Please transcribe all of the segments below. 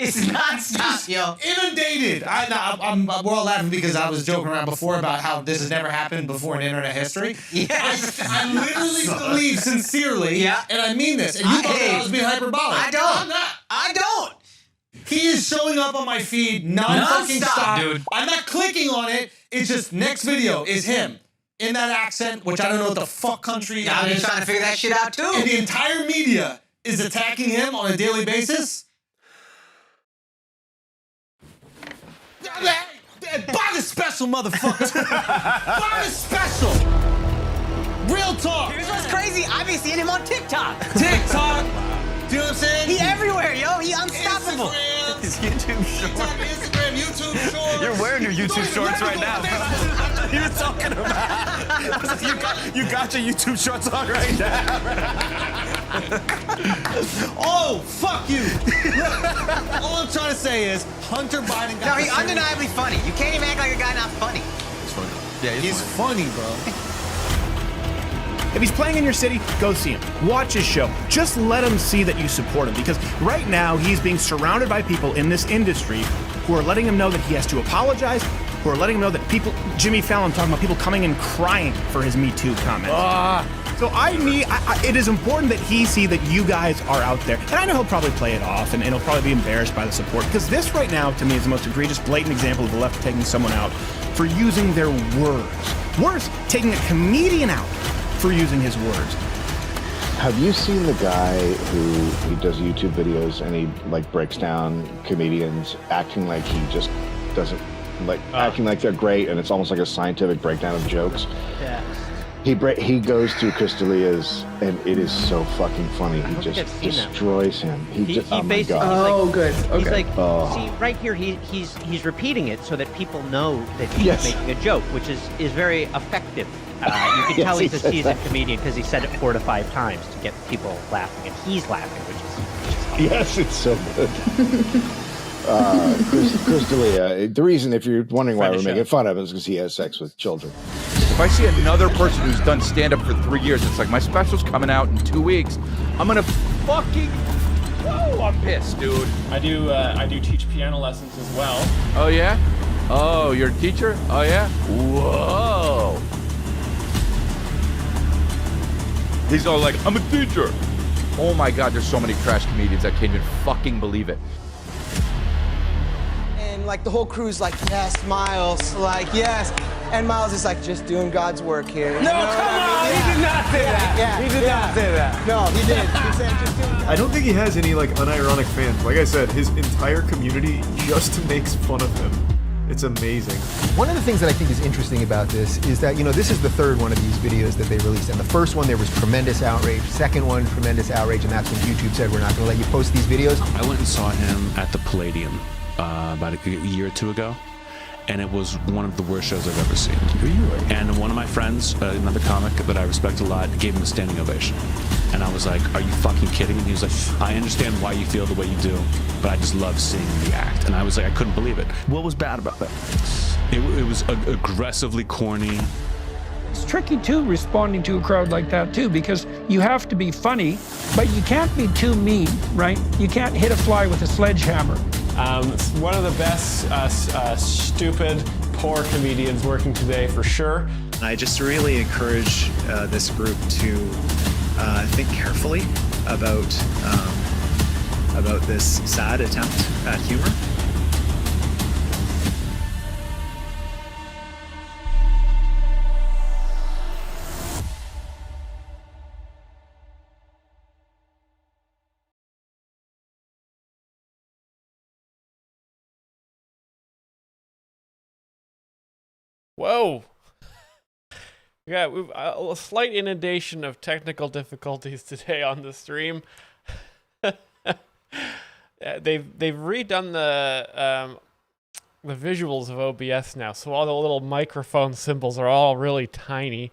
It's nonstop, yo. Inundated. We're all laughing because I was joking around before about how this has never happened before in internet history. Yes. I literally believe sincerely, and I mean this, and you thought that I was being hyperbolic. I don't. I'm not. I don't. He is showing up on my feed non-fucking-stop. Dude. I'm not clicking on it. It's just next video is him in that accent, which I don't know what the fuck country I'm it just is. trying to figure that shit out, too. And the entire media is attacking him on a daily basis. Buy the special, motherfucker. Buy the special. Real talk. Here's what's crazy. I've been seeing him on TikTok. TikTok. Do you know what I'm saying? He everywhere, yo. He unstoppable. Instagram. His YouTube shorts. Instagram, YouTube shorts. You're wearing your YouTube shorts right now. You were talking about. You got your YouTube shorts on right now. Oh, fuck you. All I'm trying to say is Hunter Biden got No, he's undeniably funny. You can't even act like a guy not funny. He's funny. Yeah, He's funny, bro. If he's playing in your city, go see him. Watch his show. Just let him see that you support him, because right now he's being surrounded by people in this industry who are letting him know that he has to apologize, who are letting him know that people, Jimmy Fallon talking about people coming and crying for his Me Too comment. So it is important that he see that you guys are out there. And I know he'll probably play it off and he'll probably be embarrassed by the support, because this right now to me is the most egregious, blatant example of the left taking someone out for using their words. Worse, taking a comedian out for using his words. Have you seen the guy who does YouTube videos and he like breaks down comedians acting like he just doesn't acting like they're great, and it's almost like a scientific breakdown of jokes? Yeah. He goes through Chris D'Elia's, and it is so fucking funny. He just destroys him. He oh my basically, God. good. Okay. He's like, see, right here, he's repeating it so that people know that he's making a joke, which is very effective. You can tell he's a seasoned comedian because he said it 4 to 5 times to get people laughing, and he's laughing, which is yes, it's so good. Chris D'Elia, the reason, if you're wondering why we're making fun of him, is because he has sex with children. If I see another person who's done stand-up for 3 years, it's like, my special's coming out in 2 weeks, I'm gonna fucking... Oh, I'm pissed, dude. I do teach piano lessons as well. Oh, yeah? Oh, you're a teacher? Oh, yeah? Whoa. He's all like, I'm a teacher. Oh my God, there's so many trash comedians. I can't even fucking believe it. And like the whole crew's like, yes, Myles, like, yes. And Myles is like, just doing God's work here. No, come on, he did not say that. Yeah, he did not say that. No, he did. He said, just doing God's I don't think he has any like unironic fans. Like I said, his entire community just makes fun of him. It's amazing. One of the things that I think is interesting about this is that, this is the third one of these videos that they released. And the first one, there was tremendous outrage. Second one, tremendous outrage. And that's when YouTube said, we're not going to let you post these videos. I went and saw him at the Palladium about a year or two ago. And it was one of the worst shows I've ever seen. And one of my friends, another comic that I respect a lot, gave him a standing ovation. And I was like, are you fucking kidding me? And he was like, I understand why you feel the way you do, but I just love seeing the act. And I was like, I couldn't believe it. What was bad about that? It was aggressively corny. It's tricky, too, responding to a crowd like that, too, because you have to be funny, but you can't be too mean, right? You can't hit a fly with a sledgehammer. It's one of the best stupid, poor comedians working today, for sure. I just really encourage this group to think carefully about this sad attempt at humor. Whoa. Yeah, we've a slight inundation of technical difficulties today on the stream. They've redone the visuals of OBS now, so all the little microphone symbols are all really tiny,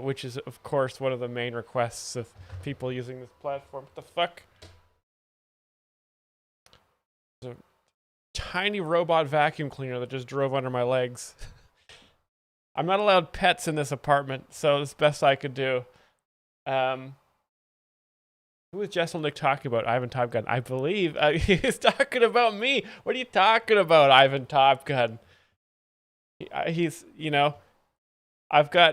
which is of course one of the main requests of people using this platform. What the fuck? There's a tiny robot vacuum cleaner that just drove under my legs. I'm not allowed pets in this apartment, so it's best I could do. Who was Jesselnick talking about? Ivan Top Gun. I believe he's talking about me. What are you talking about, Ivan Top Gun? He's, you know,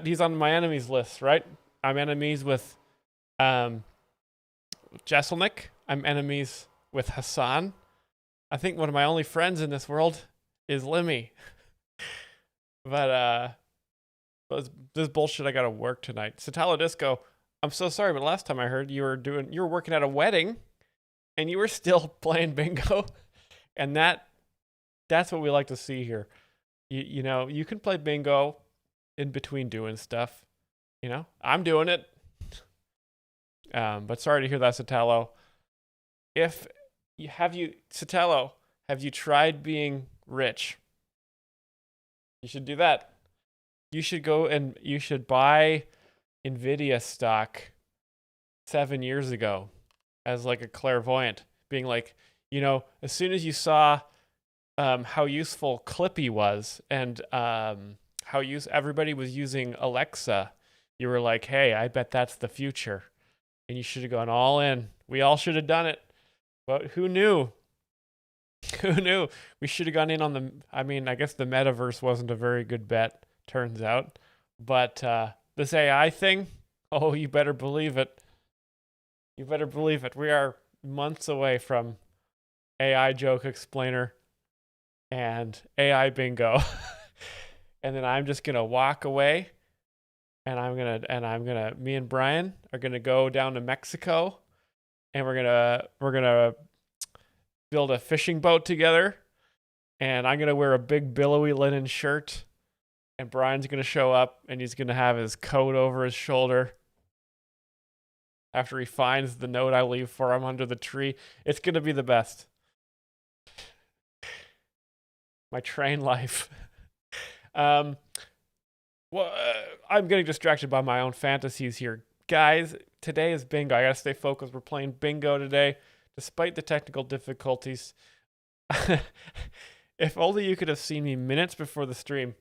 he's on my enemies list, right? I'm enemies with Jesselnick. I'm enemies with Hassan. I think one of my only friends in this world is Limmy. But this bullshit, I gotta work tonight. Satalo Disco, I'm so sorry, but last time I heard you were working at a wedding and you were still playing bingo. And that's what we like to see here. You know, you can play bingo in between doing stuff. You know, I'm doing it. But sorry to hear that, Satalo. Satalo, have you tried being rich? You should do that. You should go and you should buy Nvidia stock 7 years ago as like a clairvoyant, being like, you know, as soon as you saw how useful Clippy was and how everybody was using Alexa, you were like, hey, I bet that's the future. And you should have gone all in. We all should have done it. But who knew? Who knew? We should have gone in on I guess the metaverse wasn't a very good bet, turns out. But this AI thing, oh, you better believe it. You better believe it. We are months away from AI joke explainer and AI bingo. And then I'm just going to walk away and me and Brian are going to go down to Mexico and we're going to build a fishing boat together, and I'm going to wear a big billowy linen shirt, and Brian's going to show up and he's going to have his coat over his shoulder after he finds the note I leave for him under the tree. It's going to be the best. My train life. I'm getting distracted by my own fantasies here. Guys, today is bingo. I got to stay focused. We're playing bingo today, despite the technical difficulties. If only you could have seen me minutes before the stream.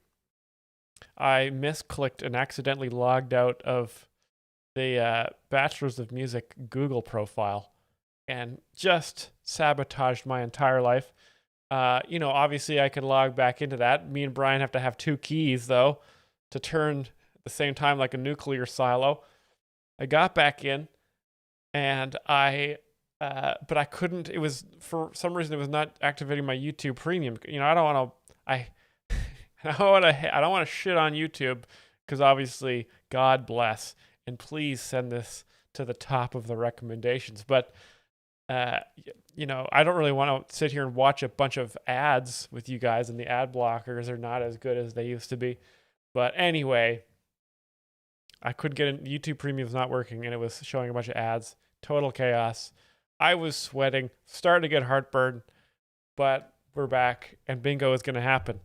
I misclicked and accidentally logged out of the Bachelors of Music Google profile and just sabotaged my entire life. You know, obviously I can log back into that. Me and Brian have to have 2 keys, though, to turn at the same time like a nuclear silo. I got back in, and but I couldn't. It was, for some reason, it was not activating my YouTube Premium. You know, I don't want to shit on YouTube, because obviously, God bless, and please send this to the top of the recommendations. But you know, I don't really want to sit here and watch a bunch of ads with you guys, and the ad blockers are not as good as they used to be. But anyway, I couldn't get in. YouTube Premium's not working, and it was showing a bunch of ads. Total chaos. I was sweating, starting to get heartburn, but we're back, and bingo is going to happen.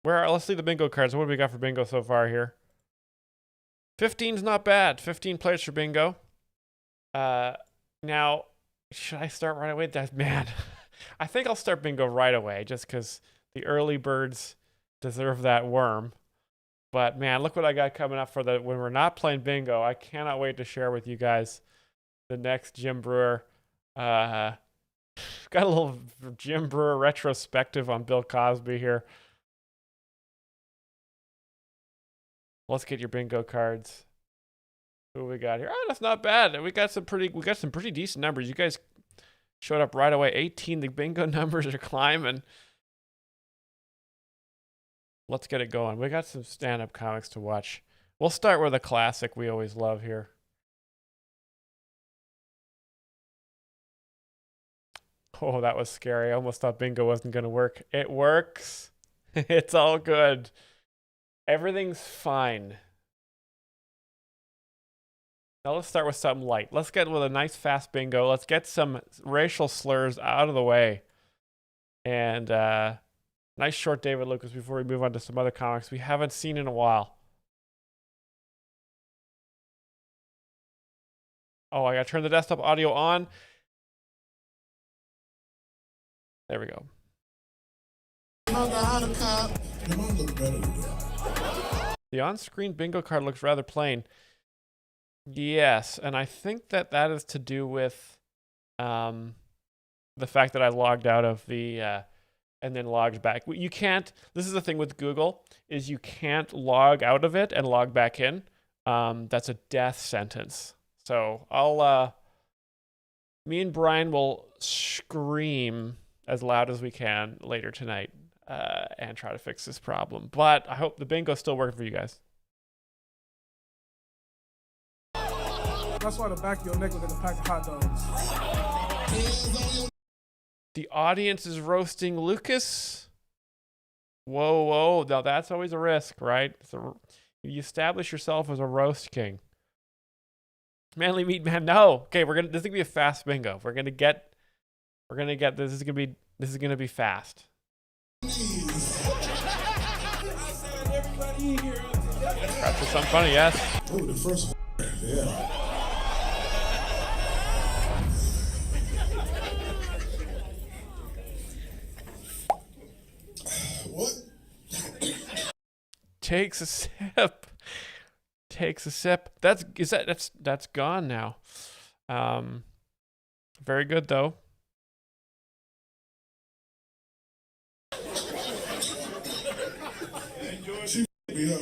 Let's see the bingo cards. What do we got for bingo so far here? 15's not bad. 15 players for bingo. Now, should I start right away? Man, I think I'll start bingo right away, just because the early birds deserve that worm. But man, look what I got coming up for when we're not playing bingo. I cannot wait to share with you guys the next Jim Brewer. Got a little Jim Brewer retrospective on Bill Cosby here. Let's get your bingo cards. Who we got here? Oh, that's not bad. We got some pretty decent numbers. You guys showed up right away. 18. The bingo numbers are climbing. Let's get it going. We got some stand-up comics to watch. We'll start with a classic we always love here. Oh, that was scary. I almost thought bingo wasn't going to work. It works. It's all good. Everything's fine. Now let's start with something light. Let's get with a nice fast bingo. Let's get some racial slurs out of the way. And nice short David Lucas before we move on to some other comics we haven't seen in a while. Oh, I got to turn the desktop audio on. There we go. The on-screen bingo card looks rather plain. Yes, and I think that is to do with the fact that I logged out of the and then logged back. You can't. This is the thing with Google is you can't log out of it and log back in. That's a death sentence. So me and Brian will scream as loud as we can later tonight and try to fix this problem. But I hope the bingo's still working for you guys. That's why the back of your neck look like a pack of hot dogs. The audience is roasting Lucas. Whoa. Now that's always a risk, right? You establish yourself as a roast king. Manly Meat Man, no. Okay, this is gonna be a fast bingo. We're gonna get this is gonna be fast. Perhaps for something funny, yes. Oh, the first one. Yeah. What? Takes a sip. That's gone now. Very good though. She me up.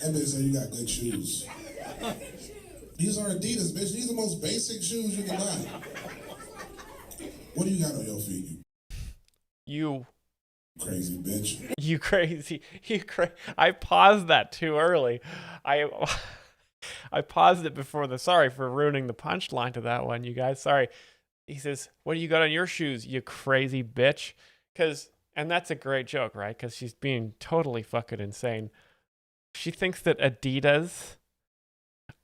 That bitch said you got good shoes. These are Adidas, bitch. These are the most basic shoes you can buy. What do you got on your feet? You crazy bitch. You crazy. I paused that too early. I paused it before sorry for ruining the punchline to that one, you guys. Sorry. He says, what do you got on your shoes, you crazy bitch? And that's a great joke, right? Because she's being totally fucking insane. She thinks that Adidas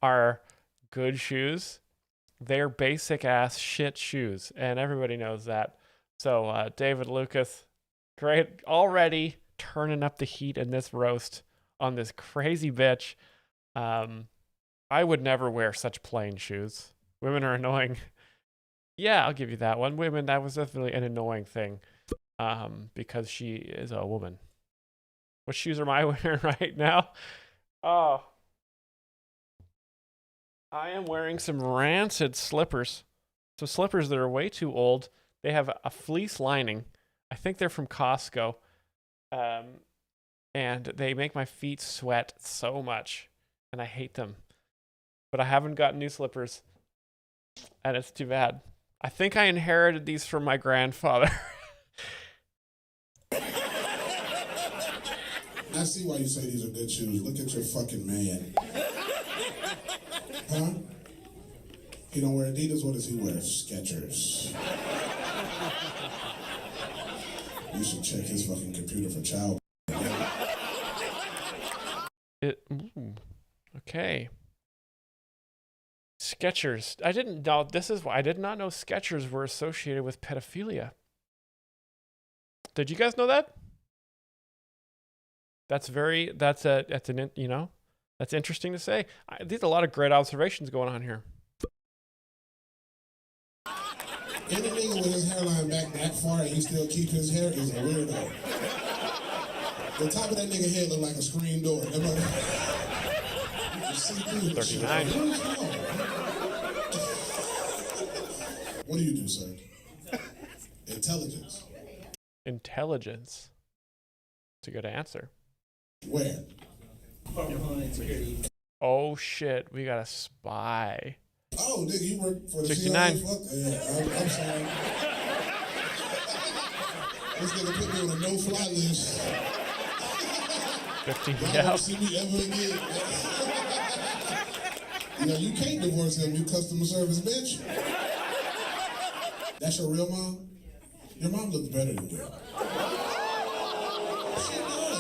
are good shoes. They're basic ass shit shoes. And everybody knows that. So David Lucas, great, already turning up the heat in this roast on this crazy bitch. I would never wear such plain shoes. Women are annoying. Yeah, I'll give you that one. Women, that was definitely an annoying thing because she is a woman. What shoes am I wearing right now? Oh, I am wearing some rancid slippers. Some slippers that are way too old. They have a fleece lining. I think they're from Costco. And they make my feet sweat so much. And I hate them. But I haven't got new slippers. And it's too bad. I think I inherited these from my grandfather. I see why you say these are good shoes. Look at your fucking man. Huh? He don't wear Adidas. What does he wear? Skechers. You should check his fucking computer for child. Okay. Skechers. I didn't know. This is why I did not know Skechers were associated with pedophilia. Did you guys know that? That's interesting to say. There's a lot of great observations going on here. Any nigga with his hairline back that far and he still keep his hair is a weirdo. The top of that nigga head look like a screen door. 39. What do you do, sir? Intelligence. Intelligence. It's a good answer. Where? Oh shit, we got a spy. Oh, nigga, you work for the 69. CIA? Yeah, I'm sorry. This nigga put me on a no-fly list. 15. Y'all won't see me ever again. You know, you can't divorce him, you customer service bitch. That's your real mom? Your mom looks better than you. She does.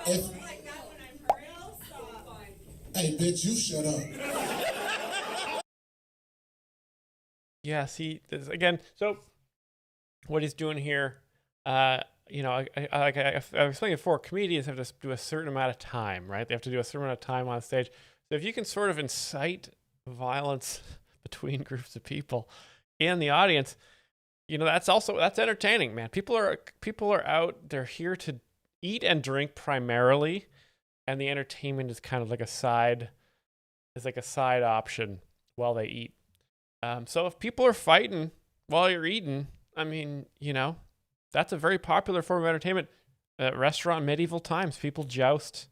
Like, hey, bitch, you shut up. Yeah, see, again, so what he's doing here, you know, I was saying before, comedians have to do a certain amount of time, right? They have to do a certain amount of time on stage. So if you can sort of incite violence between groups of people in the audience, you know, that's entertaining, man. People are out, they're here to eat and drink primarily, and the entertainment is kind of like a side option while they eat. So if people are fighting while you're eating, I mean, you know, that's a very popular form of entertainment. Restaurant medieval times, people joust,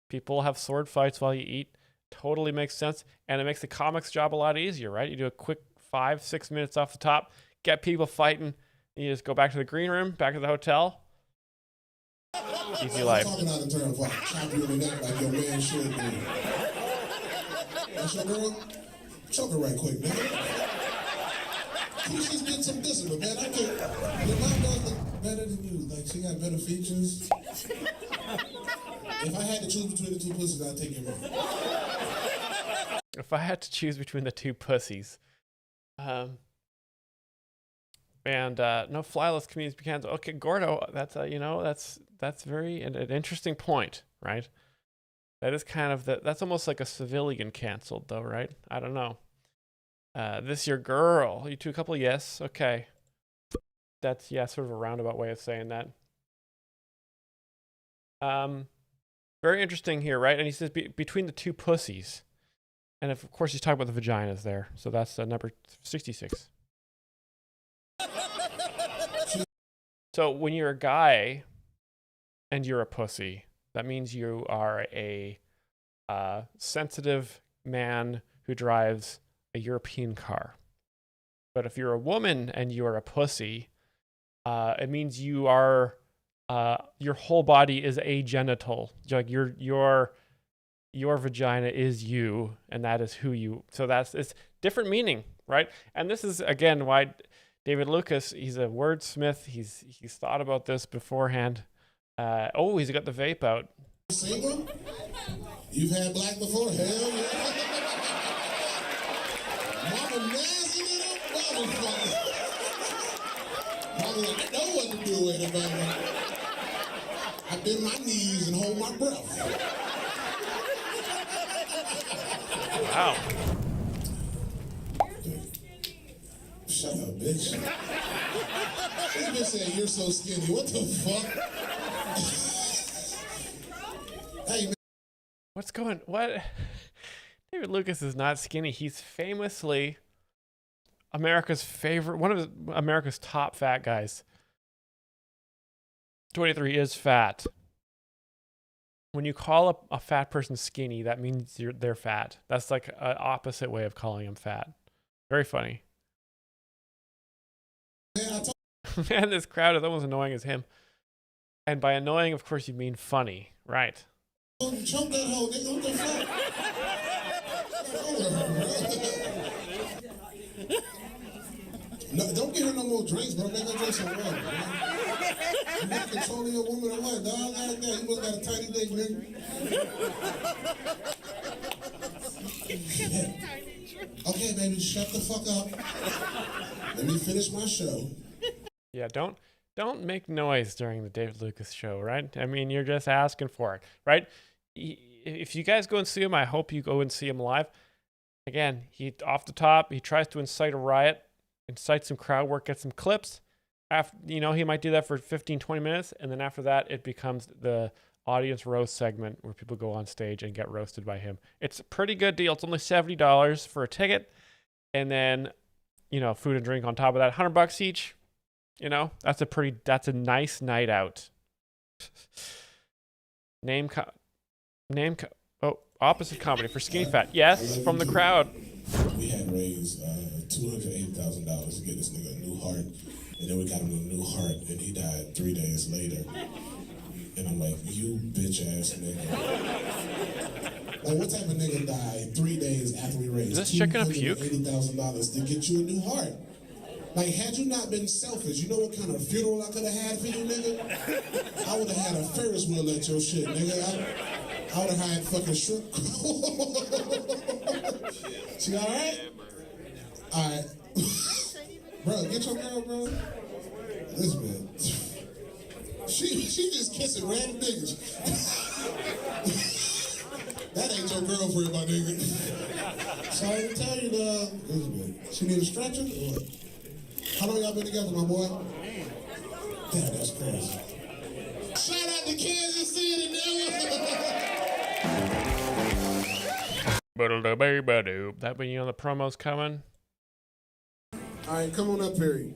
people have sword fights while you eat. Totally makes sense, and it makes the comics' job a lot easier, right? You do a quick 5-6 minutes off the top, get people fighting, and you just go back to the green room, back to the hotel. Easy life. Talking out of turn for chop you in the neck like your man should do. That's your girl? Choke her right quick, man. She's getting some discipline, man. I think your mom does look better than you. Like, she got better features. If I had to choose between the two pussies, I'd take your mom. If I had to choose between the two pussies, no flyless comedians be canceled. Okay, Gordo, that's that's very an interesting point, right? That is kind of that's almost like a civilian canceled though, right? I don't know. This your girl, you two couple, yes, okay. That's sort of a roundabout way of saying that. Very interesting here, right? And he says between the two pussies. And of course, he's talking about the vaginas there. So that's number 66. So when you're a guy and you're a pussy, that means you are a sensitive man who drives a European car. But if you're a woman and you're a pussy, it means you are your whole body is agenital. Like your vagina is you, and that is who you. So it's different meaning, right? And this is again why David Lucas, he's a wordsmith. He's thought about this beforehand. He's got the vape out. Single? You've had black before? Hell yeah. Mama nasty little motherfucker. Mama, I know what to do with it, baby. I bend my knees and hold my breath. Wow. Shut up, bitch. This bitch said you're so skinny. What the fuck? Hey, man. What? David Lucas is not skinny. He's famously America's favorite, one of America's top fat guys. 23 is fat. When you call a fat person skinny, that means they're fat. That's like an opposite way of calling them fat. Very funny. Man, this crowd is almost annoying as him. And by annoying, of course, you mean funny, right? Choke that hoe, nigga. What the fuck? No, don't give her no more drinks, bro. Make her drink some water, man. You not controlling your woman or what, dog? Like that. You must got a tiny dick, nigga. Okay, baby, shut the fuck up. Let me finish my show. Yeah, don't make noise during the David Lucas show, right? I mean, you're just asking for it, right? If you guys go and see him, I hope you go and see him live. Again, off the top, he tries to incite a riot, incite some crowd work, get some clips. After, he might do that for 15-20 minutes, and then after that, it becomes the audience roast segment where people go on stage and get roasted by him. It's a pretty good deal. It's only $70 for a ticket, and then food and drink on top of that, $100 each. That's a nice night out. Opposite comedy for skinny fat. Yes, from the crowd. We had raised $208,000 to get this nigga a new heart, and then we got him a new heart, and he died 3 days later. And I'm like, you bitch ass nigga. Like, what type of nigga died 3 days after we raised $280,000 to get you a new heart? Like, had you not been selfish, you know what kind of funeral I could have had for you, nigga? I would have had a Ferris wheel at your shit, nigga. I would have had fucking shrimp. She all right? All right. Bro, get your girl, bro. This bitch. She just kissing random niggas. That ain't your girlfriend, my nigga. Sorry to tell you, dog. This bitch. She need a stretcher or what? How long y'all been together, my boy? Damn, that's crazy. Shout out to Kansas City, nigga. That when you know the promo's coming. All right, come on up here.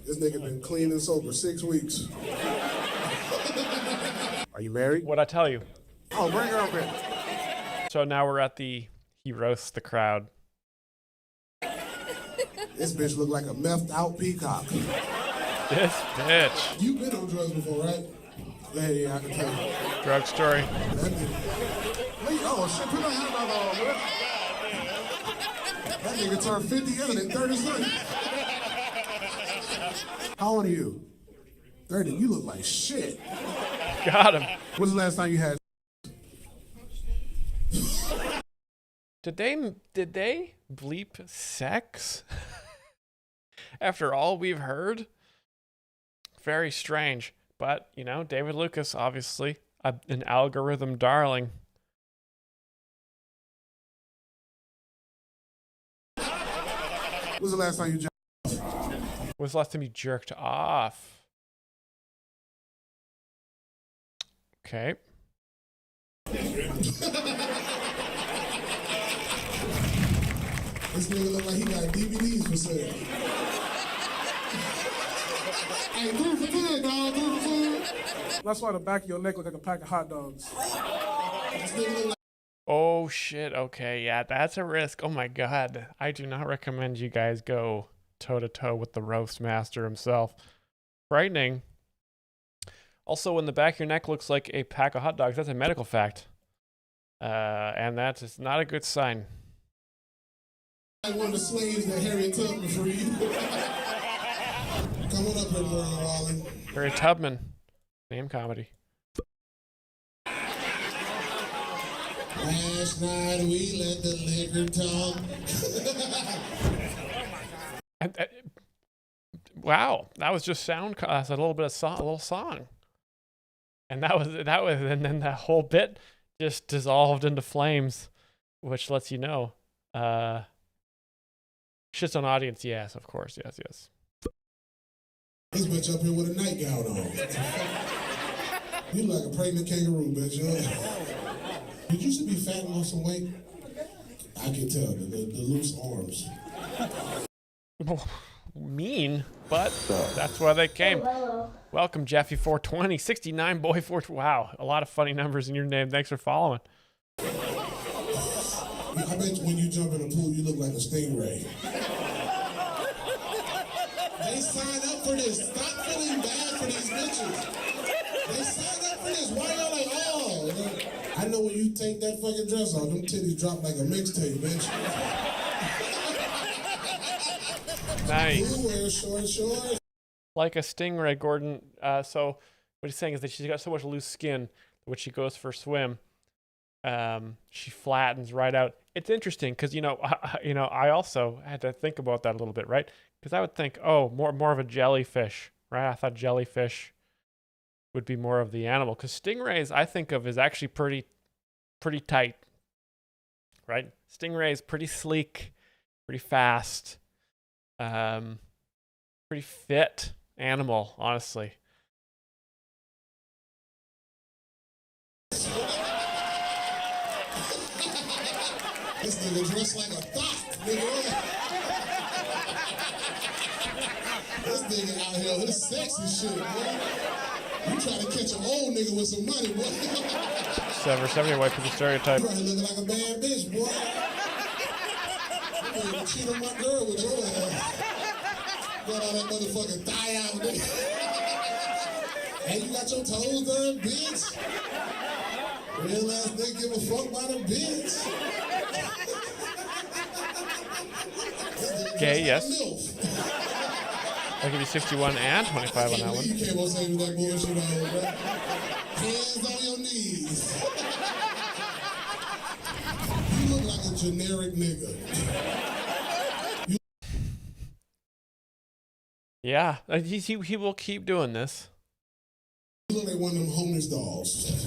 This nigga been clean and sober 6 weeks. Are you married? What'd I tell you? Oh, bring her up here. So now we're at the he roasts the crowd. This bitch look like a methed out peacock. This bitch. You been on drugs before, right? Yeah, I can tell you. Drug story. Wait, oh shit, put that hat on, man. That nigga turned 50 in 30 seconds. How old are you? 30. You look like shit. Got him. When's the last time you had? Did they bleep sex? After all we've heard? Very strange. But, you know, David Lucas, obviously, an algorithm darling. When's the last time you jerked off? When's the last time you jerked off? Okay. This nigga look like he got DVDs for sale. Hey, 3 for 10, dog. 3 for 10. That's why the back of your neck look like a pack of hot dogs. Oh shit, okay, yeah, that's a risk. Oh my god. I do not recommend you guys go toe-to-toe with the roast master himself. Frightening. Also, when the back of your neck looks like a pack of hot dogs, that's a medical fact. And that is not a good sign. Like one of the slaves that Harriet Tubman freed. Come on up here, Morgan Wallen. Harriet Tubman. Name comedy. Last night we let the liquor talk. Wow, that was just sound. That's a little bit of song, a little song, and and then that whole bit just dissolved into flames, which lets you know. Shits on audience, yes, of course, yes. This bitch up here with a nightgown on. You like a pregnant kangaroo, bitch. You used to be fat and lost some weight. I can tell the loose arms. Mean, but that's why they came. Welcome, Jeffy 420, 69 boy 420. Wow, a lot of funny numbers in your name. Thanks for following. I bet when you jump in the pool, you look like a stingray. They signed up for this. Stop feeling bad for these bitches. They signed up for this. Why y'all like, oh? I know when you take that fucking dress off, them titties drop like a mixtape, bitch. Nice. You wear short. Like a stingray, Gordon. So what he's saying is that she's got so much loose skin that when she goes for a swim, she flattens right out. It's interesting because I also had to think about that a little bit, right? Because I would think, oh, more of a jellyfish, right? I thought jellyfish would be more of the animal because stingrays I think of as actually pretty tight, right? Stingrays pretty sleek, pretty fast, pretty fit animal, honestly. This nigga dressed like a thot, nigga. This nigga out here, this sexy shit, boy. You trying to catch an old nigga with some money, boy. 70 white people stereotype. You probably looking like a bad bitch, boy. You ain't cheat on my girl with your ass. Got all that motherfucking thigh out, nigga. And you got your toes done, bitch. Real ass nigga give a fuck about a bitch. Okay, yes. I'll give you 61 and 25 on that one. You can't say that bullshit on, bro. Hands on your knees. You look like a generic nigga. Yeah, he will keep doing this. You look like one of them homeless dolls.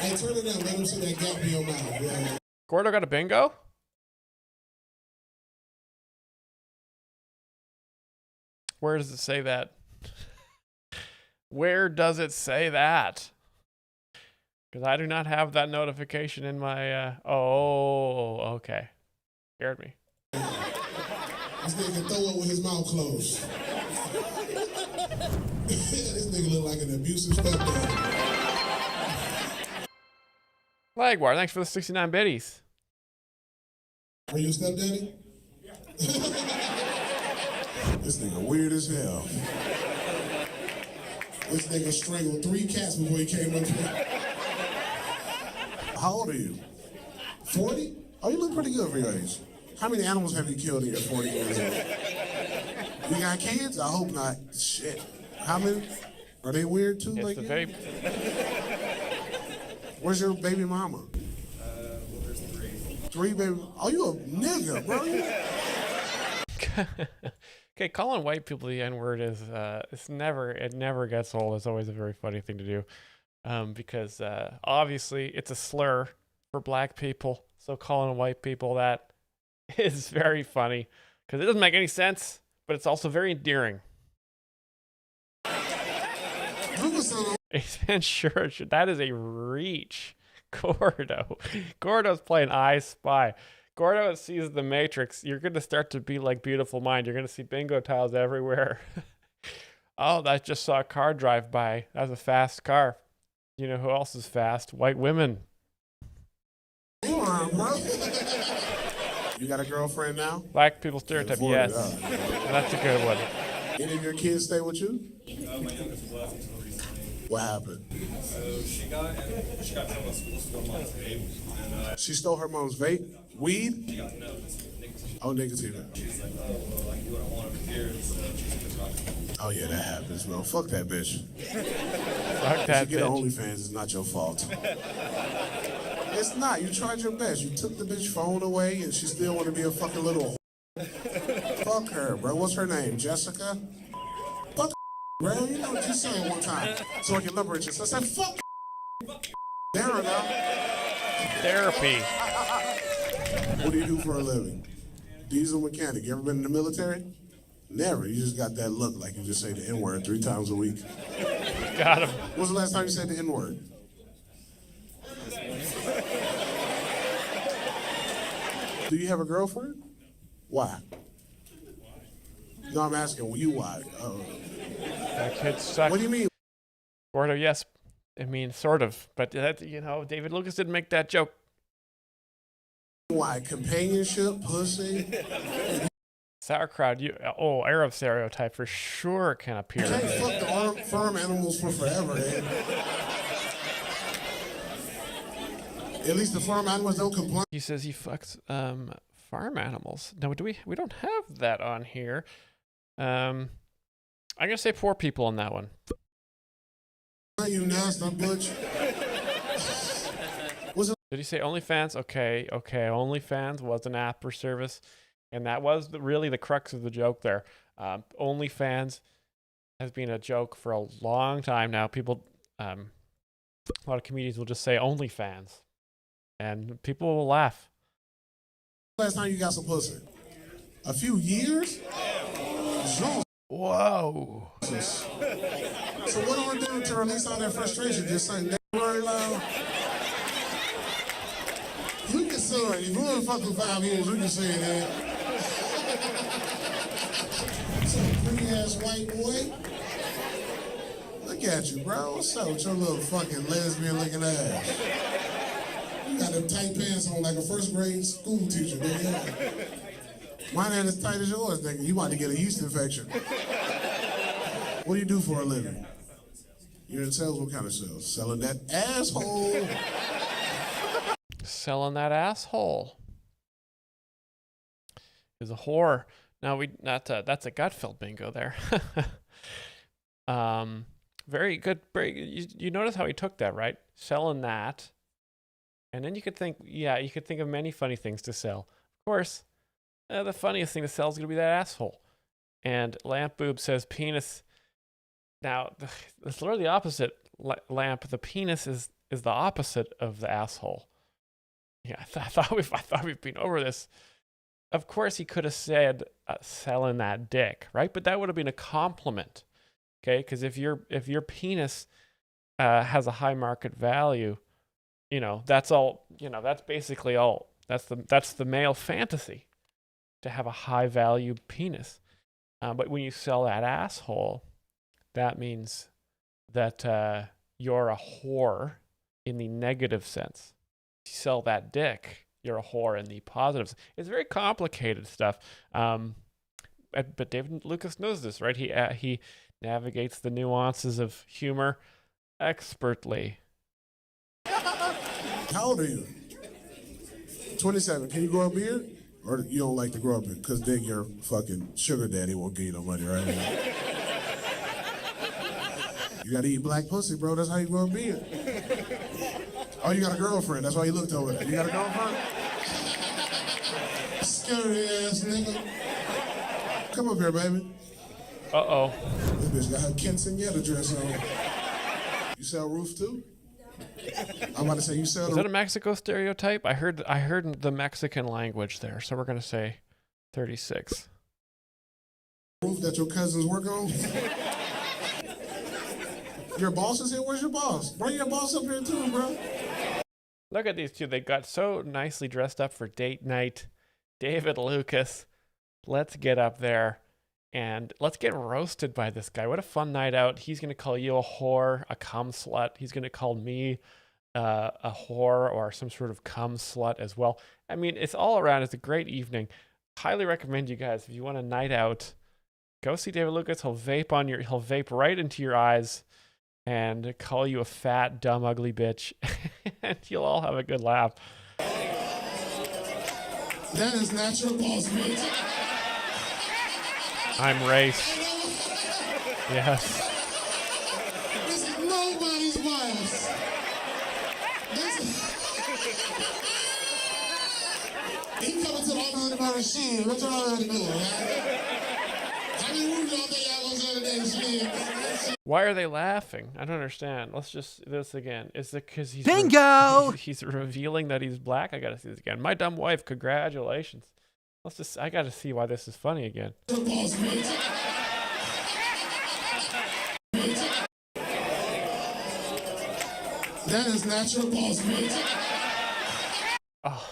Hey, turn it down. Let him see that gap in your mouth, bro. Gordo got a bingo? Where does it say that? Where does it say that? Because I do not have that notification in my. Oh, okay. Scared me. This nigga can throw up with his mouth closed. This nigga look like an abusive stepdad. Flagwar, thanks for the 69 biddies. Are you a stepdaddy? This nigga weird as hell. This nigga strangled 3 cats before he came up here. How old are you? 40? Oh, you look pretty good for your age. How many animals have you killed in your 40 years old? You got kids? I hope not. Shit. How many? Are they weird too? It's like the you? vape. Where's your baby mama? There's 3. 3 baby. Oh, you a nigga, bro. Okay, calling white people the N-word is it never gets old. It's always a very funny thing to do, because obviously it's a slur for black people. So calling white people that is very funny because it doesn't make any sense, but it's also very endearing. Man, sure, that is a reach. Gordo's playing I Spy. Gordo sees the Matrix. You're going to start to be like Beautiful Mind. You're going to see bingo tiles everywhere. Oh, I just saw a car drive by. That's a fast car. You know who else is fast? White women. You got a girlfriend now? Black people stereotype, yes. That's a good one. Any of your kids stay with you? My youngest was left until recently. What happened? So she got told at school stole mom's vape. And, She stole her mom's vape? Weed? she got nicotine. Oh, nicotine. She's like, oh, well, I can do what I want over here. So she's gonna talk to me. Oh, yeah, that happens, bro. Fuck that bitch. Fuck that If you get bitch. OnlyFans, it's not your fault. It's not. You tried your best. You took the bitch phone away, and she still want to be a fucking little. Fuck her, bro. What's her name? Jessica? Fuck bro. You know what you said one time. So I can liberate you. So I said, fuck there we go. Therapy. What do you do for a living? Diesel mechanic. You ever been in the military? Never. You just got that look like you just say the N-word 3 times a week. Got him. When was the last time you said the N-word? Do you have a girlfriend? Why? No, I'm asking you why. That kid sucks. What do you mean? Gordo, yes. I mean, sort of. But that, you know, David Lucas didn't make that joke. Why? Companionship, pussy? Sauerkraut, Arab stereotype for sure can appear. You can't fuck the farm animals for forever, man. At least the farm animals don't complain. He says he fucks farm animals. No, we don't have that on here. I'm gonna say poor people on that one. You nasty bitch. Did he say OnlyFans? Okay. OnlyFans was an app or service, and that was really the crux of the joke there. OnlyFans has been a joke for a long time now. People, a lot of comedians will just say OnlyFans, and people will laugh. Last time you got some pussy? A few years? Whoa. So what do I do to release all that frustration? Just say never very loud? You can say it. If you want to fuck for 5 years, you can say that. Some pretty ass white boy. Look at you, bro. What's up with your little fucking lesbian looking ass? You got them tight pants on like a first grade school teacher, nigga. Mine ain't as tight as yours, nigga. You about to get a yeast infection. What do you do for a living? You're in sales? What kind of sales? Selling that asshole. Selling that asshole is a whore. Now that's a gut-filled bingo there. Very good. You notice how he took that, right? Selling that, and then you could think of many funny things to sell. Of course, the funniest thing to sell is going to be that asshole. And Lamp Boob says penis. Now, it's literally the opposite. Lamp, the penis is the opposite of the asshole. Yeah, I thought we've been over this. Of course, he could have said selling that dick, right? But that would have been a compliment, okay? Because if your penis has a high market value, you know, that's all, you know, that's basically all. That's the male fantasy, to have a high value penis. But when you sell that asshole, that means that you're a whore in the negative sense. If you sell that dick, you're a whore in the positive. It's very complicated stuff. But David Lucas knows this, right? He navigates the nuances of humor expertly. How old are you? 27. Can you grow a beard? Or you don't like to grow up? Because then your fucking sugar daddy won't give you no money, right? You gotta eat black pussy, bro. That's how you grow a beard. Oh, you got a girlfriend. That's why you looked over there. You got a girlfriend? Scary ass nigga. Come up here, baby. Uh-oh. This bitch got her quinceañera dress on. You sell roofs too? I'm about to say you sell. Is that a Mexico stereotype? I heard the Mexican language there, so we're gonna say 36. Roof that your cousins work on? Your boss is here? Where's your boss? Bring your boss up here too, bro. Look at these two. They got so nicely dressed up for date night. David Lucas. Let's get up there and let's get roasted by this guy. What a fun night out. He's going to call you a whore, a cum slut. He's going to call me a whore or some sort of cum slut as well. I mean, it's all around. It's a great evening. Highly recommend you guys, if you want a night out, go see David Lucas. He'll vape right into your eyes and call you a fat, dumb, ugly bitch. And you'll all have a good laugh. That is natural balls, bitch. I'm race. Yes. This is nobody's Myles. He coming to the other about a shit. What y'all doing, man? How many rooms y'all think y'all gonna say today, shit? Why are they laughing? I don't understand. Let's just this again. Is it because he's Bingo? He's revealing that he's black? I gotta see this again. My dumb wife. Congratulations. I gotta see why this is funny again. That is natural balls, bitch. Oh,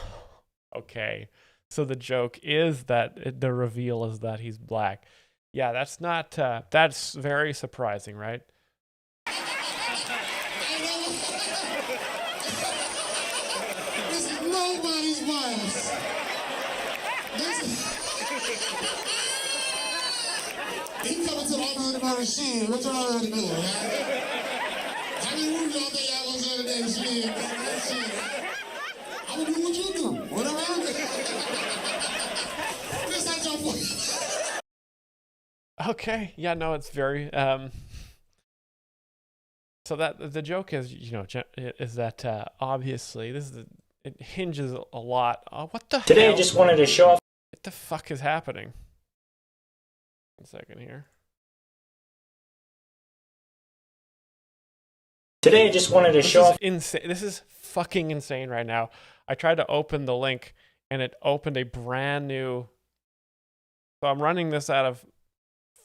okay. So the joke is that the reveal is that he's black. Yeah, that's not. That's very surprising, right? This is nobody's Myles. He coming to the other about a shit. What y'all doing, man? How many rooms y'all think y'all gonna say today, shit? I'm gonna do what you do. Whatever I do. This not your point. Okay. Yeah. No. It's very. So that the joke is, you know, is that obviously it hinges a lot. What the Today hell? I just wanted to show off. What the fuck is happening? 1 second here. Today I just wanted to show off. Insane. This is fucking insane right now. I tried to open the link and it opened a brand new. So I'm running this out of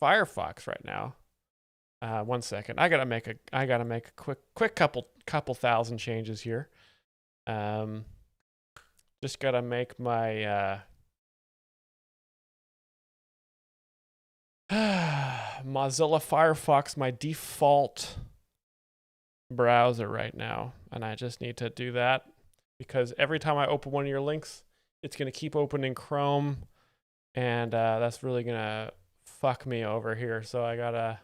Firefox right now. 1 second. I gotta make a quick couple thousand changes here. Just gotta make my Mozilla Firefox my default browser right now, and I just need to do that because every time I open one of your links, it's gonna keep opening Chrome, and that's really gonna fuck me over here. So I gotta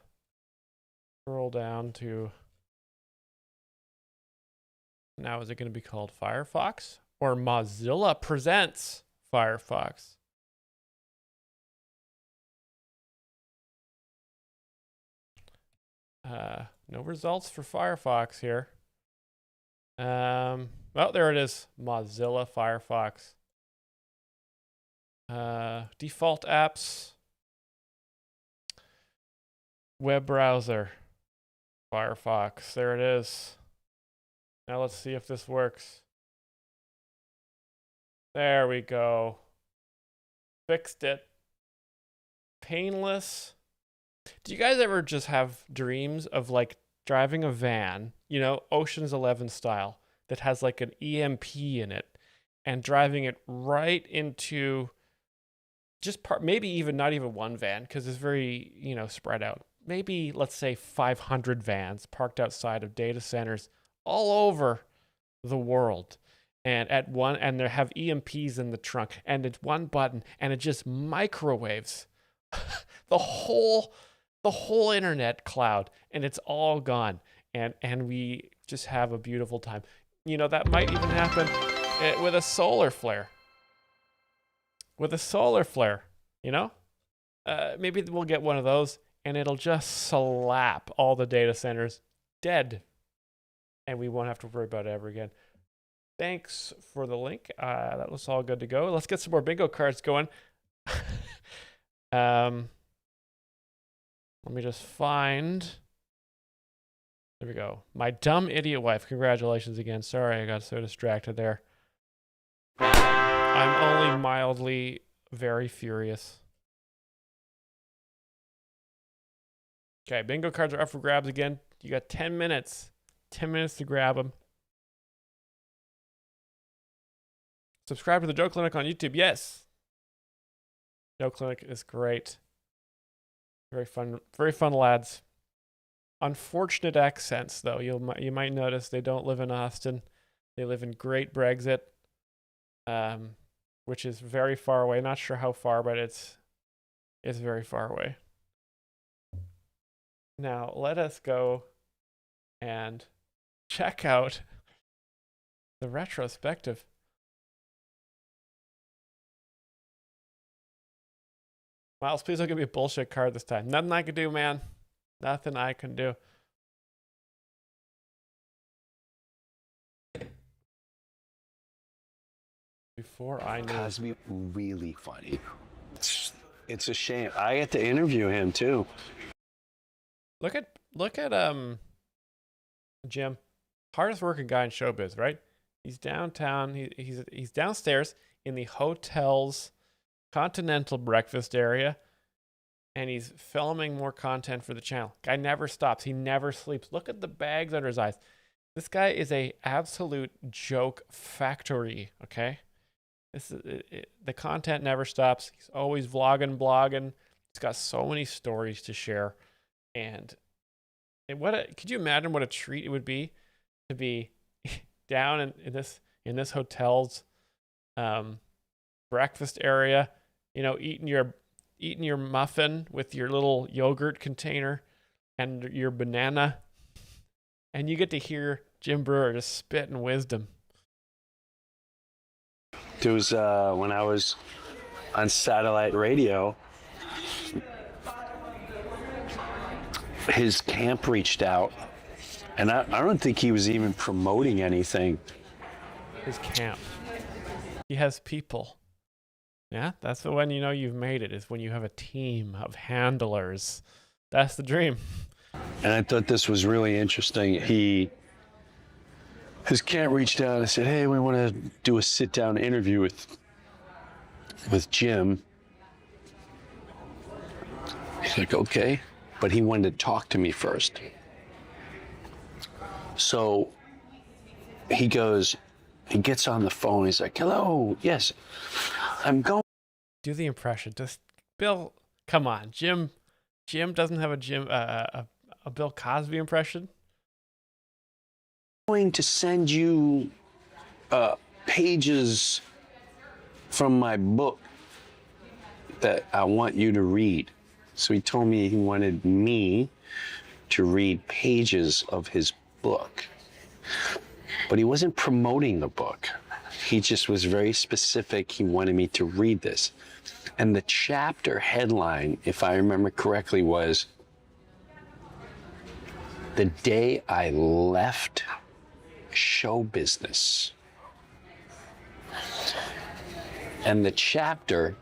scroll down to. Now is it gonna be called Firefox or Mozilla Presents Firefox? No results for Firefox here. Oh, there it is. Mozilla Firefox. Default apps. Web browser. Firefox. There it is. Now let's see if this works. There we go. Fixed it. Painless. Do you guys ever just have dreams of like driving a van, you know, Ocean's 11 style? that has like an EMP in it and driving it right into maybe even not even one van, because it's very, spread out. Maybe, let's say 500 vans parked outside of data centers all over the world. And they have EMPs in the trunk, and it's one button, and it just microwaves the whole internet cloud, and it's all gone. And we just have a beautiful time. That might even happen with a solar flare. Maybe we'll get one of those, and it'll just slap all the data centers dead, and we won't have to worry about it ever again. Thanks for the link. That was all good to go. Let's get some more bingo cards going. Let me just find. There we go. My dumb idiot wife. Congratulations again. Sorry, I got so distracted there. I'm only mildly very furious. Okay, bingo cards are up for grabs again. You got 10 minutes. 10 minutes to grab them. Subscribe to the Joke Clinic on YouTube. Yes. Joke Clinic is great. Very fun lads. Unfortunate accents, though. You might notice they don't live in Austin. They live in Great Brexit, which is very far away. Not sure how far, but it's very far away. Now, let us go and check out the retrospective. Myles, please don't give me a bullshit card this time. Nothing I can do, man. Nothing I can do. Before I knew. Cosby, really funny. It's a shame. I get to interview him too. Look at Jim, hardest working guy in showbiz, right? He's downtown. He's downstairs in the hotel's continental breakfast area, and he's filming more content for the channel. Guy never stops. He never sleeps. Look at the bags under his eyes. This guy is a absolute joke factory. Okay, the content never stops. He's always vlogging, blogging. He's got so many stories to share, and could you imagine what a treat it would be to be down in this hotel's breakfast area, eating your muffin with your little yogurt container and your banana, and you get to hear Jim Breuer just spitting wisdom. There was when I was on satellite radio, his camp reached out, and I don't think he was even promoting anything. His camp. He has people. Yeah, that's when you know you've made it, is when you have a team of handlers. That's the dream. And I thought this was really interesting. His camp reached out and said, hey, we want to do a sit-down interview with Jim. He's like, okay. But he wanted to talk to me first. So he gets on the phone. He's like, hello, yes, I'm going. Do the impression. Just Bill, come on. Jim doesn't have a Bill Cosby impression. I'm going to send you pages from my book that I want you to read. So he told me he wanted me to read pages of his book. But he wasn't promoting the book. He just was very specific. He wanted me to read this. And the chapter headline, if I remember correctly, was The Day I Left Show Business. And the chapter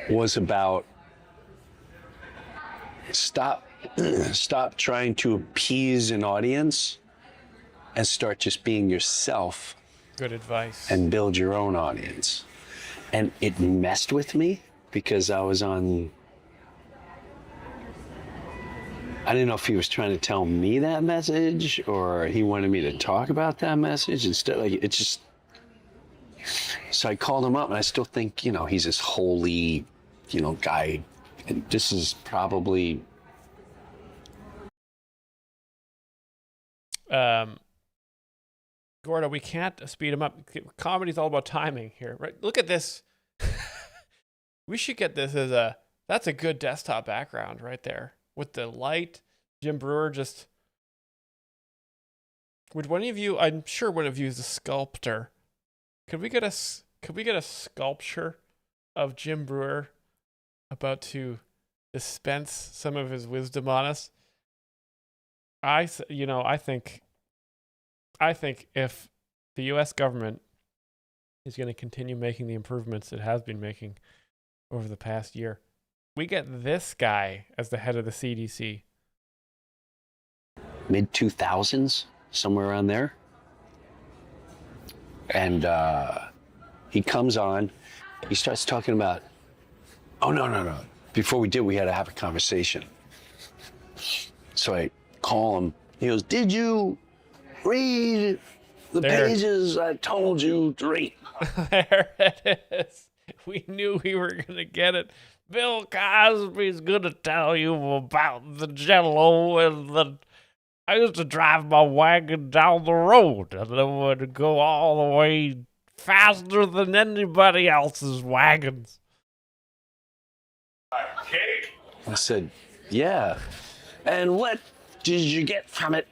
was about stop trying to appease an audience and start just being yourself. Good advice. And build your own audience. And it messed with me because I was on I didn't know if he was trying to tell me that message or he wanted me to talk about that message instead. Like, it's just. So I called him up, and I still think, you know, he's this holy, you know, guy. And this is probably. Gordo, we can't speed him up. Comedy's all about timing here, right? Look at this. We should get this as a. That's a good desktop background right there with the light. Jim Brewer just. Would one of you? I'm sure one of you is a sculptor. Could we get a sculpture of Jim Brewer about to dispense some of his wisdom on us? I think if the U.S. government is going to continue making the improvements it has been making over the past year, we get this guy as the head of the CDC. Mid-2000s, somewhere around there. And he comes on, he starts talking about, oh, no. Before we did, we had to have a conversation. So I call him. He goes, did you read the pages I told you to read? There it is. We knew we were going to get it. Bill Cosby's going to tell you about the Jell-O and the... I used to drive my wagon down the road, and it would go all the way faster than anybody else's wagons. I said, yeah. And what did you get from it?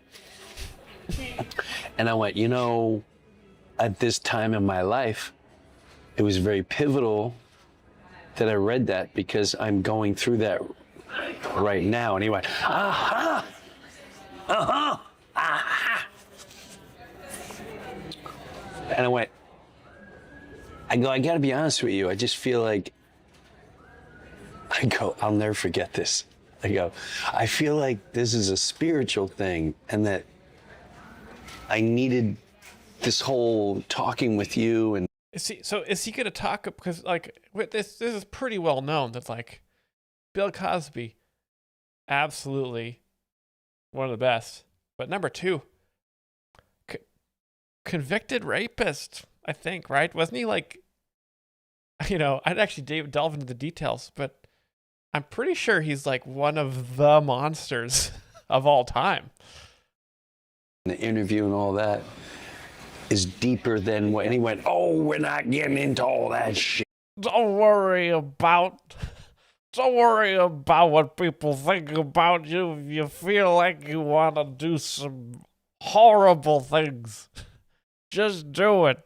And I went, you know, at this time in my life, it was very pivotal that I read that because I'm going through that right now. And he went, aha. Uh-huh. Aha. And I went, I got to be honest with you. I just feel like, I'll never forget this. I feel like this is a spiritual thing and that I needed this whole talking with you. And is he going to talk? Because, like, this is pretty well known that, like, Bill Cosby, absolutely one of the best. But number two, convicted rapist, I think, right? Wasn't he like, you know, I'd actually delve into the details, but I'm pretty sure he's like one of the monsters of all time. The interview and all that is deeper than what, and he went, oh, we're not getting into all that shit. Don't worry about what people think about you if you feel like you want to do some horrible things. Just do it.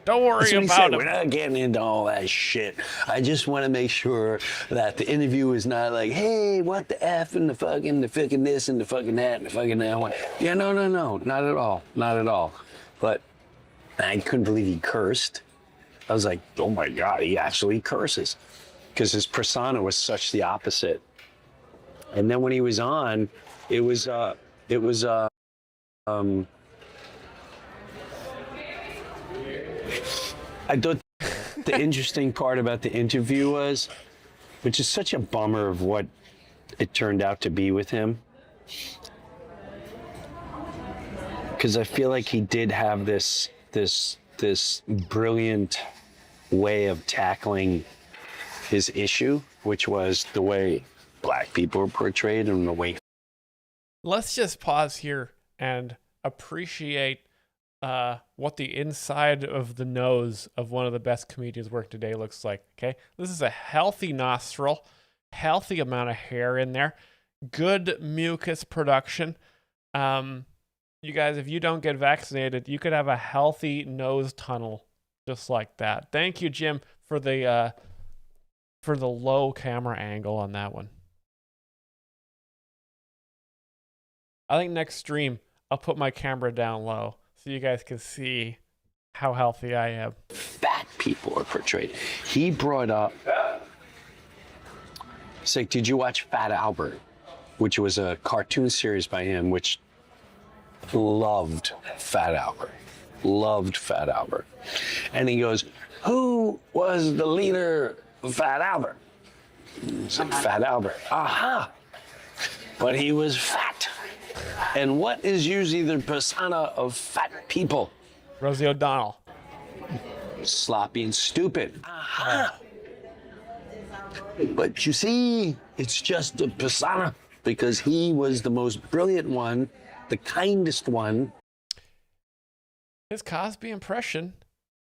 Don't worry about it. We're not getting into all that shit. I just want to make sure that the interview is not like, hey, what the F and the fucking this and the fucking that and the fucking that one. Yeah, no, not at all. Not at all. But I couldn't believe he cursed. I was like, oh my God, he actually curses. Because his persona was such the opposite. And then when he was on, I thought the interesting part about the interview was, which is such a bummer of what it turned out to be with him, because I feel like he did have this brilliant way of tackling his issue, which was the way black people were portrayed and the way. Let's just pause here and appreciate what the inside of the nose of one of the best comedians work today looks like. Okay, this is a healthy nostril, healthy amount of hair in there, good mucus production. You guys, if you don't get vaccinated, you could have a healthy nose tunnel just like that. Thank you, Jim, for the low camera angle on that one. I think next stream I'll put my camera down low so you guys can see how healthy I am. Fat people are portrayed. He brought up, he's like, did you watch Fat Albert? Which was a cartoon series by him, which loved Fat Albert. Loved Fat Albert. And he goes, who was the leader of Fat Albert? It's like, Fat Albert. Aha! but he was fat. And what is usually the persona of fat people? Rosie O'Donnell. Sloppy and stupid. Aha. But you see, it's just a persona because he was the most brilliant one, the kindest one. His Cosby impression,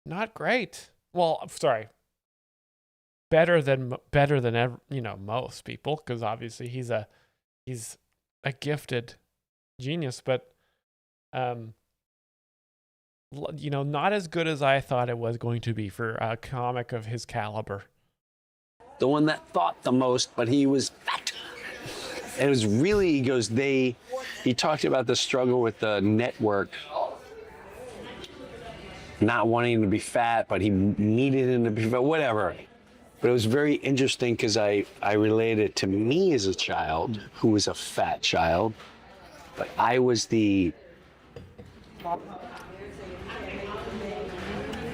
not great. Well, sorry, better than most people, because obviously he's a gifted genius, but not as good as I thought it was going to be for a comic of his caliber. The one that thought the most, but he was fat. And it was really, he goes, he talked about the struggle with the network, not wanting him to be fat, but he needed him to be fat, whatever. But it was very interesting because I related it to me as a child, who was a fat child, but I was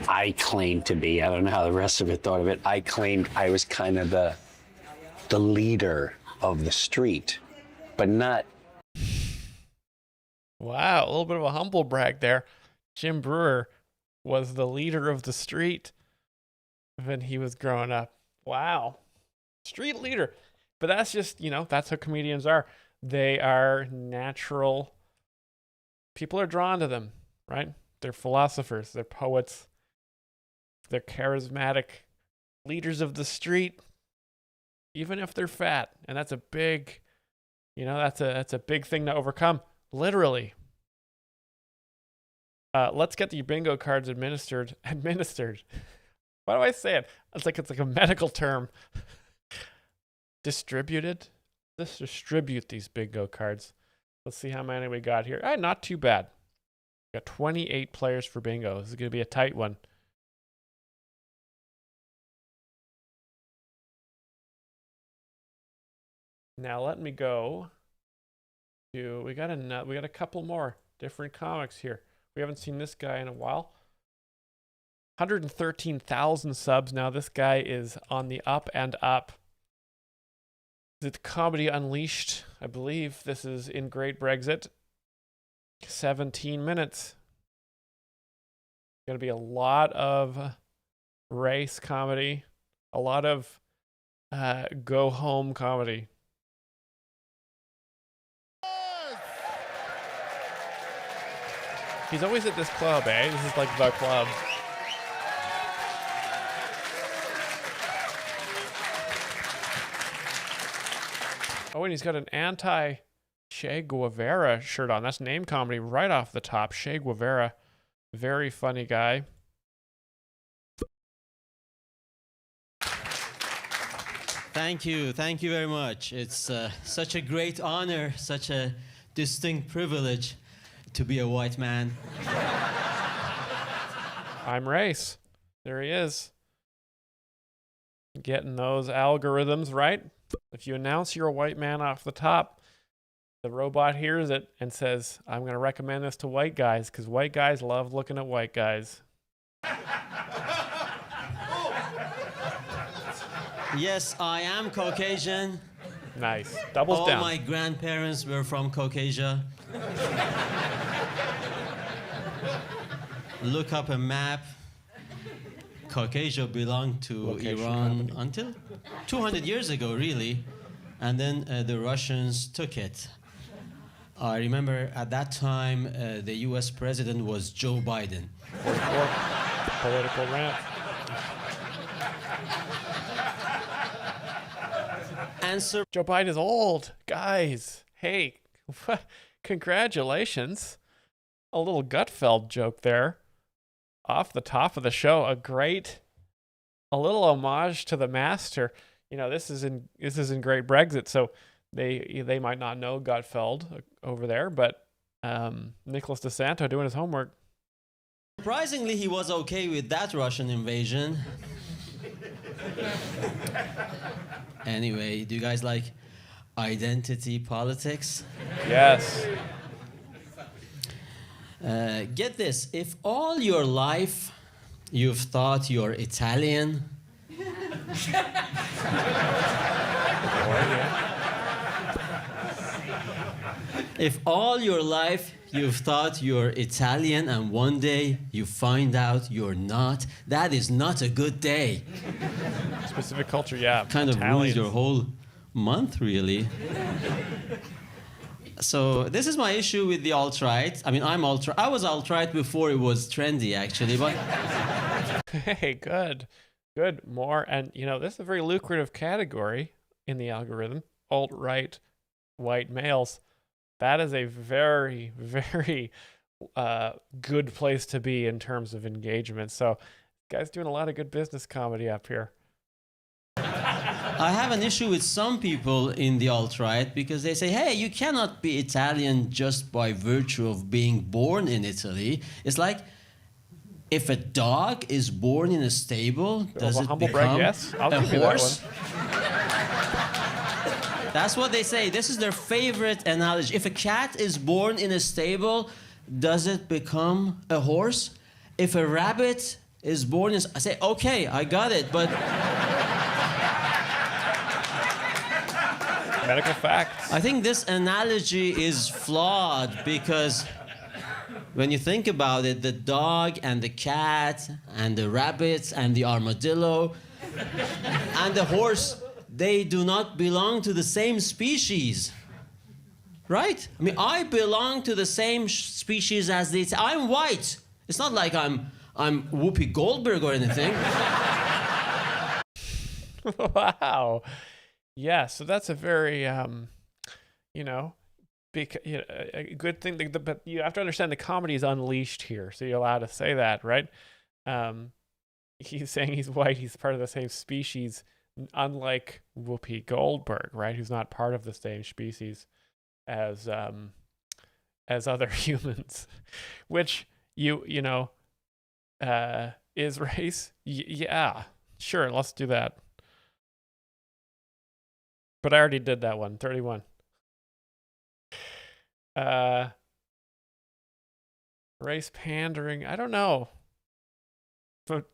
I claimed to be, I don't know how the rest of it thought of it, I claimed I was kind of the leader of the street, but not. Wow, a little bit of a humble brag there. Jim Brewer was the leader of the street when he was growing up. Wow. Street leader. But that's just, that's how comedians are. They are natural. People are drawn to them, right? They're philosophers. They're poets. They're charismatic leaders of the street, even if they're fat. And that's a big, that's a big thing to overcome, literally. Let's get the bingo cards administered. Why do I say it? It's like a medical term. Distributed. Let's distribute these bingo cards. Let's see how many we got here. Not too bad. We got 28 players for bingo. This is going to be a tight one. Now let me go to, we got a couple more different comics here. We haven't seen this guy in a while. 113,000 subs now. This guy is on the up and up. It's Comedy Unleashed, I believe. This is in Great Brexit. 17 minutes. Going to be a lot of race comedy. A lot of go home comedy. He's always at this club, eh? This is like the club. Oh, and he's got an anti-Che Guevara shirt on. That's name comedy right off the top. Che Guevara. Very funny guy. Thank you very much. It's such a great honor, such a distinct privilege to be a white man. I'm race. There he is. Getting those algorithms right. If you announce you're a white man off the top, the robot hears it and says, I'm going to recommend this to white guys because white guys love looking at white guys. Yes, I am Caucasian. Nice. Doubles down. All my grandparents were from Caucasia. Look up a map. Caucasia belonged to Location Iran company. until 200 years ago, really. And then the Russians took it. I remember at that time, the US president was Joe Biden. Political rant. Answer. Joe Biden is old. Guys, hey, congratulations. A little Gutfeld joke there. Off the top of the show, a little homage to the master. This is in Great Brexit, so they might not know Gutfeld over there, but Nicholas DeSanto doing his homework. Surprisingly, he was okay with that Russian invasion. Anyway, do you guys like identity politics? Yes. Get this, if all your life you've thought you're Italian, If all your life you've thought you're Italian and one day you find out you're not, that is not a good day. Specific culture, yeah. Kind of ruins Italians. your whole month, really. So this is my issue with the alt-right. I mean, I was alt-right before it was trendy, actually, but... Hey, good. Good, more. And, you know, this is a very lucrative category in the algorithm. Alt-right white males. That is a very, very good place to be in terms of engagement. So, guys doing a lot of good business comedy up here. I have an issue with some people in the alt-right because they say, hey, you cannot be Italian just by virtue of being born in Italy. It's like, if a dog is born in a stable, does it become yes. I'll a give you horse? that one. That's what they say. This is their favorite analogy. If a cat is born in a stable, does it become a horse? If a rabbit is born in... I say, okay, I got it, but... Medical facts. I think this analogy is flawed because when you think about it, the dog and the cat and the rabbit and the armadillo and the horse, they do not belong to the same species. Right? I mean, I belong to the same species as the... I'm white. It's not like I'm Whoopi Goldberg or anything. Wow. Yeah, so that's a very, a good thing. But you have to understand the comedy is unleashed here, so you're allowed to say that, right? He's saying he's white. He's part of the same species, unlike Whoopi Goldberg, right? Who's not part of the same species as other humans, which is race. Yeah, sure. Let's do that. But I already did that one, 31. Race pandering, I don't know. But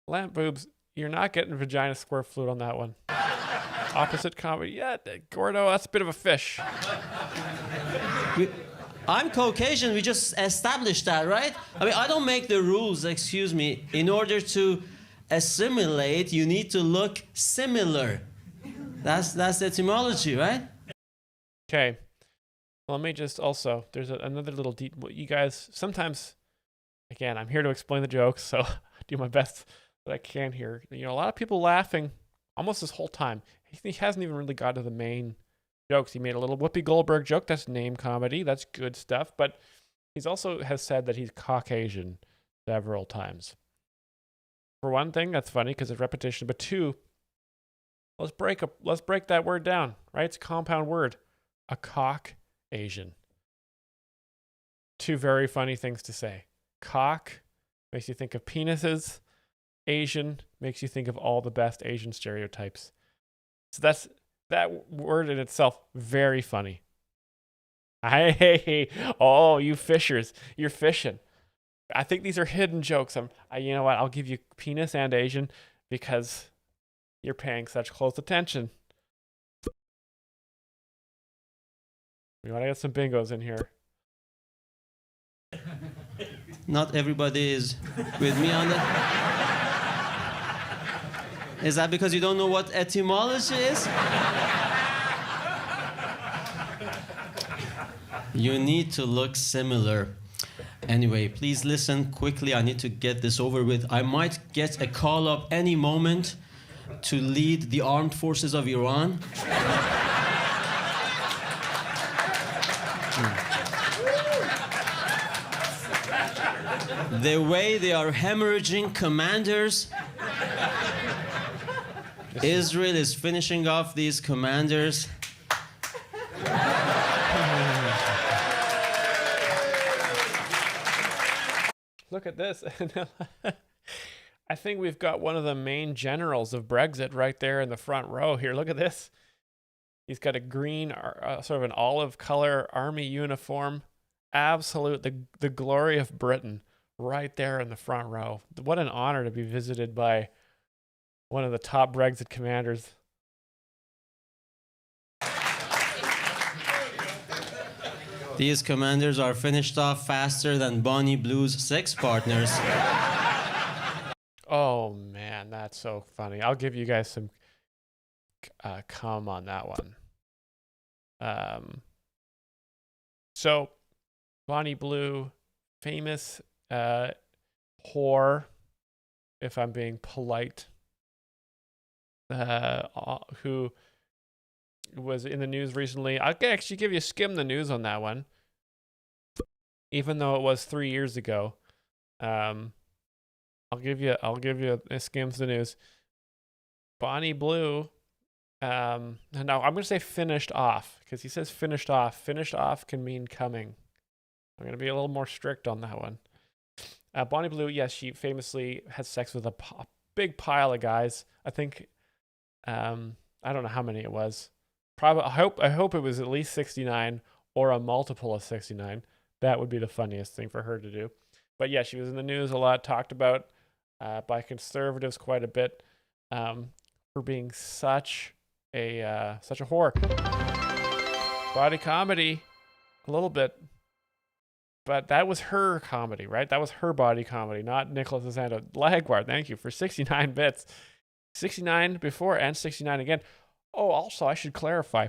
lamp boobs, you're not getting vagina squirt fluid on that one. Opposite comedy, yeah, Gordo, that's a bit of a fish. I'm Caucasian, we just established that, right? I mean, I don't make the rules, excuse me. In order to assimilate, you need to look similar. That's the etymology, right? Okay. Well, let me just also, there's another little detail. You guys, sometimes, again, I'm here to explain the jokes, so I do my best that I can here. A lot of people laughing almost this whole time. He hasn't even really got to the main jokes. He made a little Whoopi Goldberg joke. That's name comedy. That's good stuff. But he's also has said that he's Caucasian several times. For one thing, that's funny because it's repetition. But two, let's break that word down, right? It's a compound word. A Caucasian. Two very funny things to say. Cock makes you think of penises. Asian makes you think of all the best Asian stereotypes. So that word in itself, very funny. Hey, oh, you fishers, you're fishing. I think these are hidden jokes. You know what? I'll give you penis and Asian because you're paying such close attention. We want to get some bingos in here. Not everybody is with me on that. Is that because you don't know what etymology is? You need to look similar. Anyway, please listen quickly. I need to get this over with. I might get a call up any moment to lead the armed forces of Iran. The way they are hemorrhaging commanders. Israel is finishing off these commanders. Look at this. I think we've got one of the main generals of Brexit right there in the front row here. Look at this. He's got a green, sort of an olive color army uniform. Absolute, the glory of Britain right there in the front row. What an honor to be visited by one of the top Brexit commanders. These commanders are finished off faster than Bonnie Blue's sex partners. Oh man, that's so funny. I'll give you guys some cum on that one. So Bonnie Blue, famous whore, if I'm being polite, who was in the news recently. I'll actually give you skim the news on that one, even though it was 3 years ago. I'll give you a skims the news. Bonnie Blue. No, I'm gonna say finished off because he says finished off. Finished off can mean coming. I'm gonna be a little more strict on that one. Bonnie Blue, yes, she famously had sex with a big pile of guys. I think, I don't know how many it was. Probably, I hope it was at least 69 or a multiple of 69. That would be the funniest thing for her to do. But yeah, she was in the news a lot, talked about by conservatives quite a bit for being such a whore. Body comedy, a little bit. But that was her comedy, right? That was her body comedy, not Nicholas DeSanto. Lagward, thank you for 69 bits. 69 before and 69 again. Oh, also, I should clarify.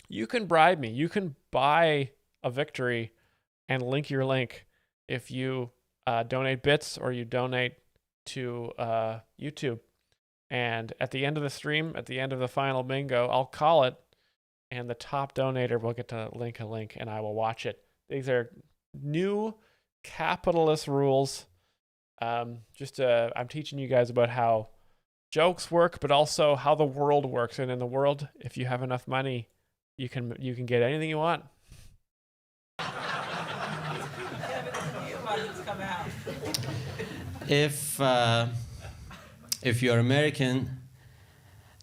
You can bribe me. You can buy a victory and link your link if you donate bits or you donate to YouTube. And at the end of the stream, at the end of the final bingo, I'll call it, and the top donator will get to link a link, and I will watch it. These are new capitalist rules. I'm teaching you guys about how jokes work, but also how the world works. And in the world, if you have enough money, you can get anything you want. If you're American,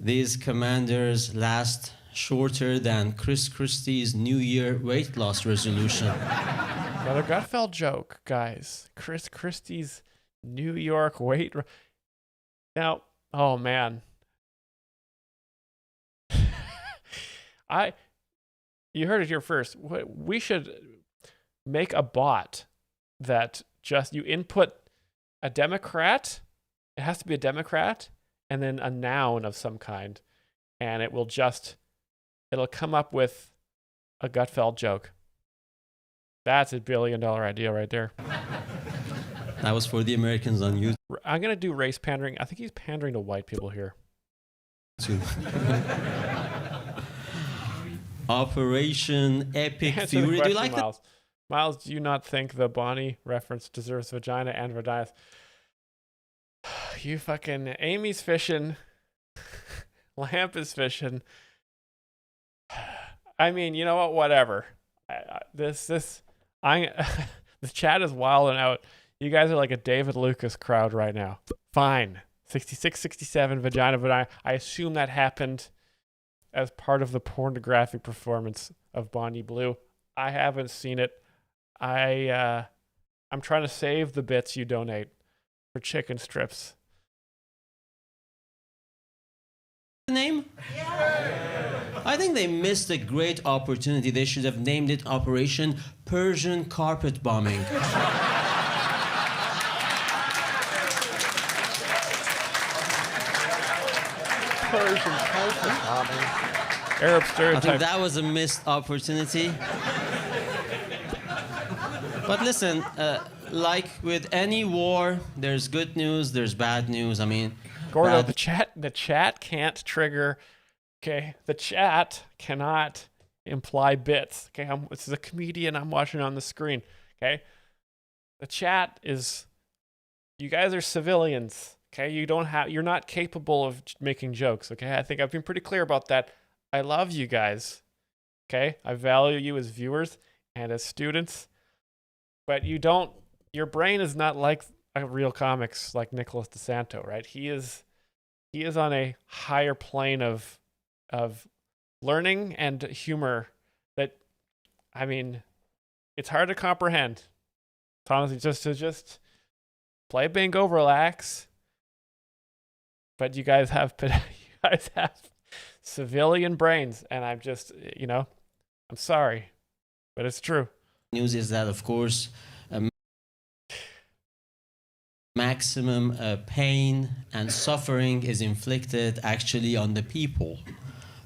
these commanders last shorter than Chris Christie's New Year weight loss resolution. Another Gutfeld joke, guys. Chris Christie's New York weight. Now, oh man. You heard it here first. We should make a bot that just you input a Democrat. It has to be a Democrat and then a noun of some kind, and it'll come up with a Gutfeld joke. That's $1 billion idea right there. That was for the Americans on YouTube. I'm going to do race pandering. I think he's pandering to white people here. Operation Epic Fury. Do you like Myles? Myles, do you not think the Bonnie reference deserves vagina and Verdias? You fucking Amy's fishing. Lamp is fishing. I mean, you know what? Whatever. The chat is wilding out. You guys are like a David Lucas crowd right now. Fine. 66, 67, vagina. I assume that happened as part of the pornographic performance of Bonnie Blue. I haven't seen it. I'm trying to save the bits you donate for chicken strips. Name? I think they missed a great opportunity. They should have named it Operation Persian Carpet Bombing. Persian carpet bombing. Arab stereotype. I think that was a missed opportunity. But listen, like with any war, there's good news, there's bad news. I mean, Gordo, the chat can't trigger. Okay, the chat cannot imply bits. Okay, this is a comedian I'm watching on the screen. Okay, the chat is. You guys are civilians. Okay, you're not capable of making jokes. Okay, I think I've been pretty clear about that. I love you guys. Okay, I value you as viewers and as students, but your brain is not like a real comics like Nicholas DeSanto, right? He is on a higher plane of learning and humor that, I mean, it's hard to comprehend. It's honestly just play bingo, relax. But you guys have civilian brains, and I'm just, I'm sorry. but it's true. News is that, of course, maximum pain and suffering is inflicted actually on the people,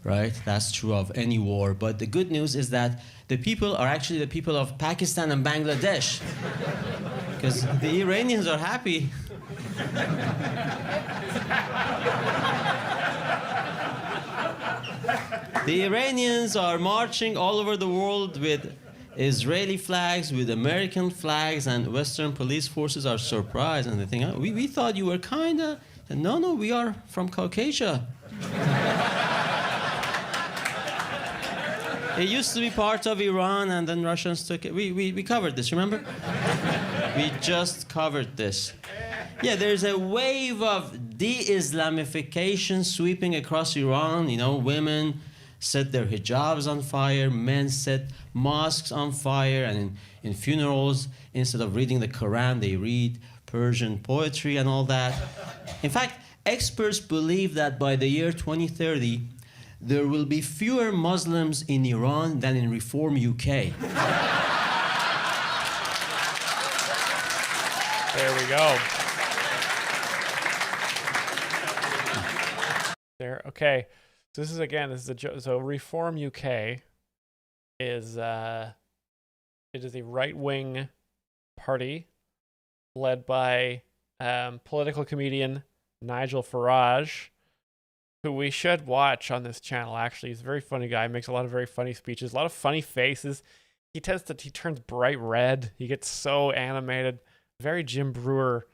right? That's true of any war. But the good news is that the people are actually the people of Pakistan and Bangladesh, because the Iranians are happy. The Iranians are marching all over the world with Israeli flags, with American flags, and Western police forces are surprised and they think, oh, we thought you were kind of... No, we are from Caucasia. It used to be part of Iran, and then Russians took it. We covered this, remember? We just covered this. Yeah, there's a wave of de-Islamification sweeping across Iran. You know, women set their hijabs on fire, men set mosques on fire, and in funerals, instead of reading the Quran, they read Persian poetry and all that. In fact, experts believe that by the year 2030, there will be fewer Muslims in Iran than in Reform UK. There we go. There, okay. So this is a so Reform UK is it is a right-wing party led by political comedian Nigel Farage, who we should watch on this channel. Actually, he's a very funny guy. Makes a lot of very funny speeches, a lot of funny faces. He turns bright red. He gets so animated. Very Jim Brewer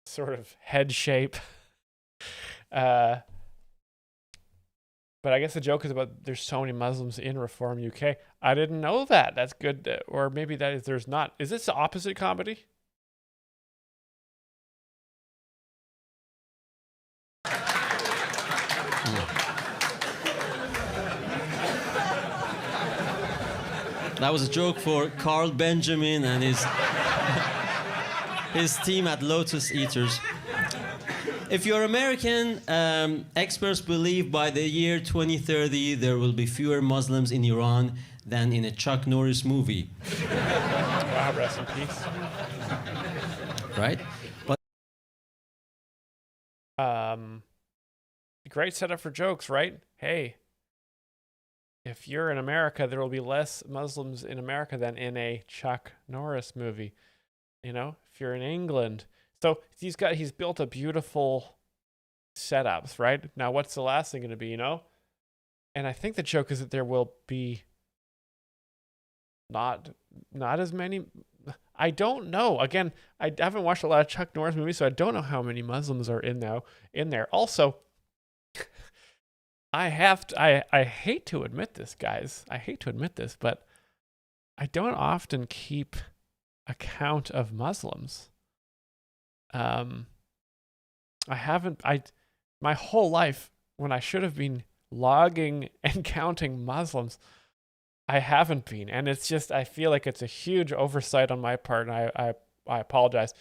sort of head shape. But I guess the joke is about there's so many Muslims in Reform UK. I didn't know that. That's good. Or maybe that is there's not. Is this the opposite comedy? That was a joke for Carl Benjamin and his team at Lotus Eaters. If you're American, experts believe by the year 2030 there will be fewer Muslims in Iran than in a Chuck Norris movie. Wow, rest in peace. Right? But great setup for jokes, right? Hey, if you're in America, there will be less Muslims in America than in a Chuck Norris movie. You know, if you're in England. So he's built a beautiful setups, right? Now, what's the last thing going to be, you know? And I think the joke is that there will be not as many. I don't know. Again, I haven't watched a lot of Chuck Norris movies, so I don't know how many Muslims are in there. Also, I hate to admit this, guys. I hate to admit this, but I don't often keep account of Muslims. My whole life, when I should have been logging and counting Muslims, I haven't been. And it's just, I feel like it's a huge oversight on my part, and I apologize.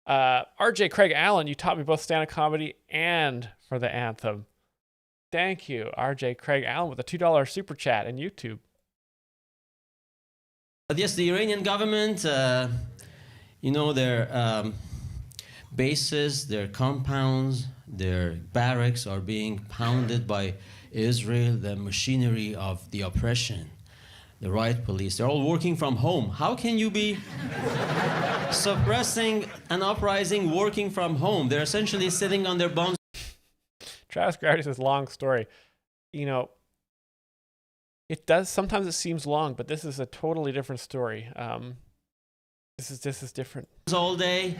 RJ Craig Allen, you taught me both stand-up comedy and for the anthem. Thank you, RJ Craig Allen, with a $2 super chat and YouTube. But yes, the Iranian government, their bases, their compounds, their barracks are being pounded by Israel, the machinery of the oppression, the riot police. They're all working from home. How can you be suppressing an uprising working from home? They're essentially sitting on their bums. Travis Gravity says, long story. You know, sometimes it seems long, but this is a totally different story. This is different. All day,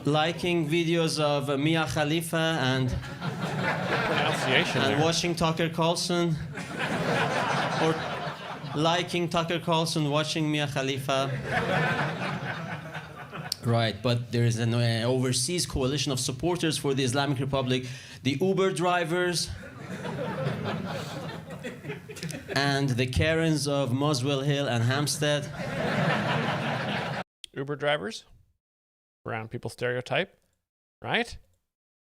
liking videos of Mia Khalifa and watching Tucker Carlson, or liking Tucker Carlson, watching Mia Khalifa. Right, but there is an overseas coalition of supporters for the Islamic Republic, the Uber drivers, and the Karens of Muswell Hill and Hampstead. Uber drivers, brown people stereotype, right?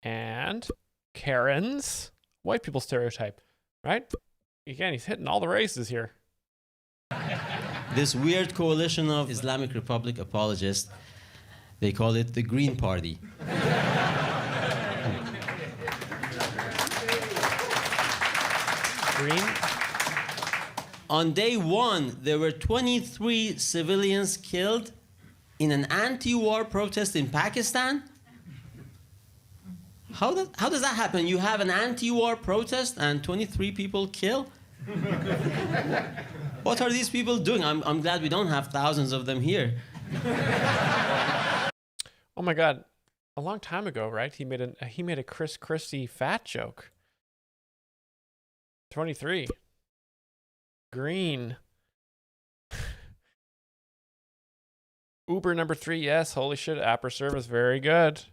And Karens, white people stereotype, right? Again, he's hitting all the races here. This weird coalition of Islamic Republic apologists, they call it the Green Party. Green? On day one, there were 23 civilians killed in an anti-war protest in Pakistan. How does that happen? You have an anti-war protest and 23 people kill? What are these people doing? I'm glad we don't have thousands of them here. Oh my God. A long time ago, right? He made a Chris Christie fat joke. 23. Green. Uber number 3, yes. Holy shit. Apper service, very good.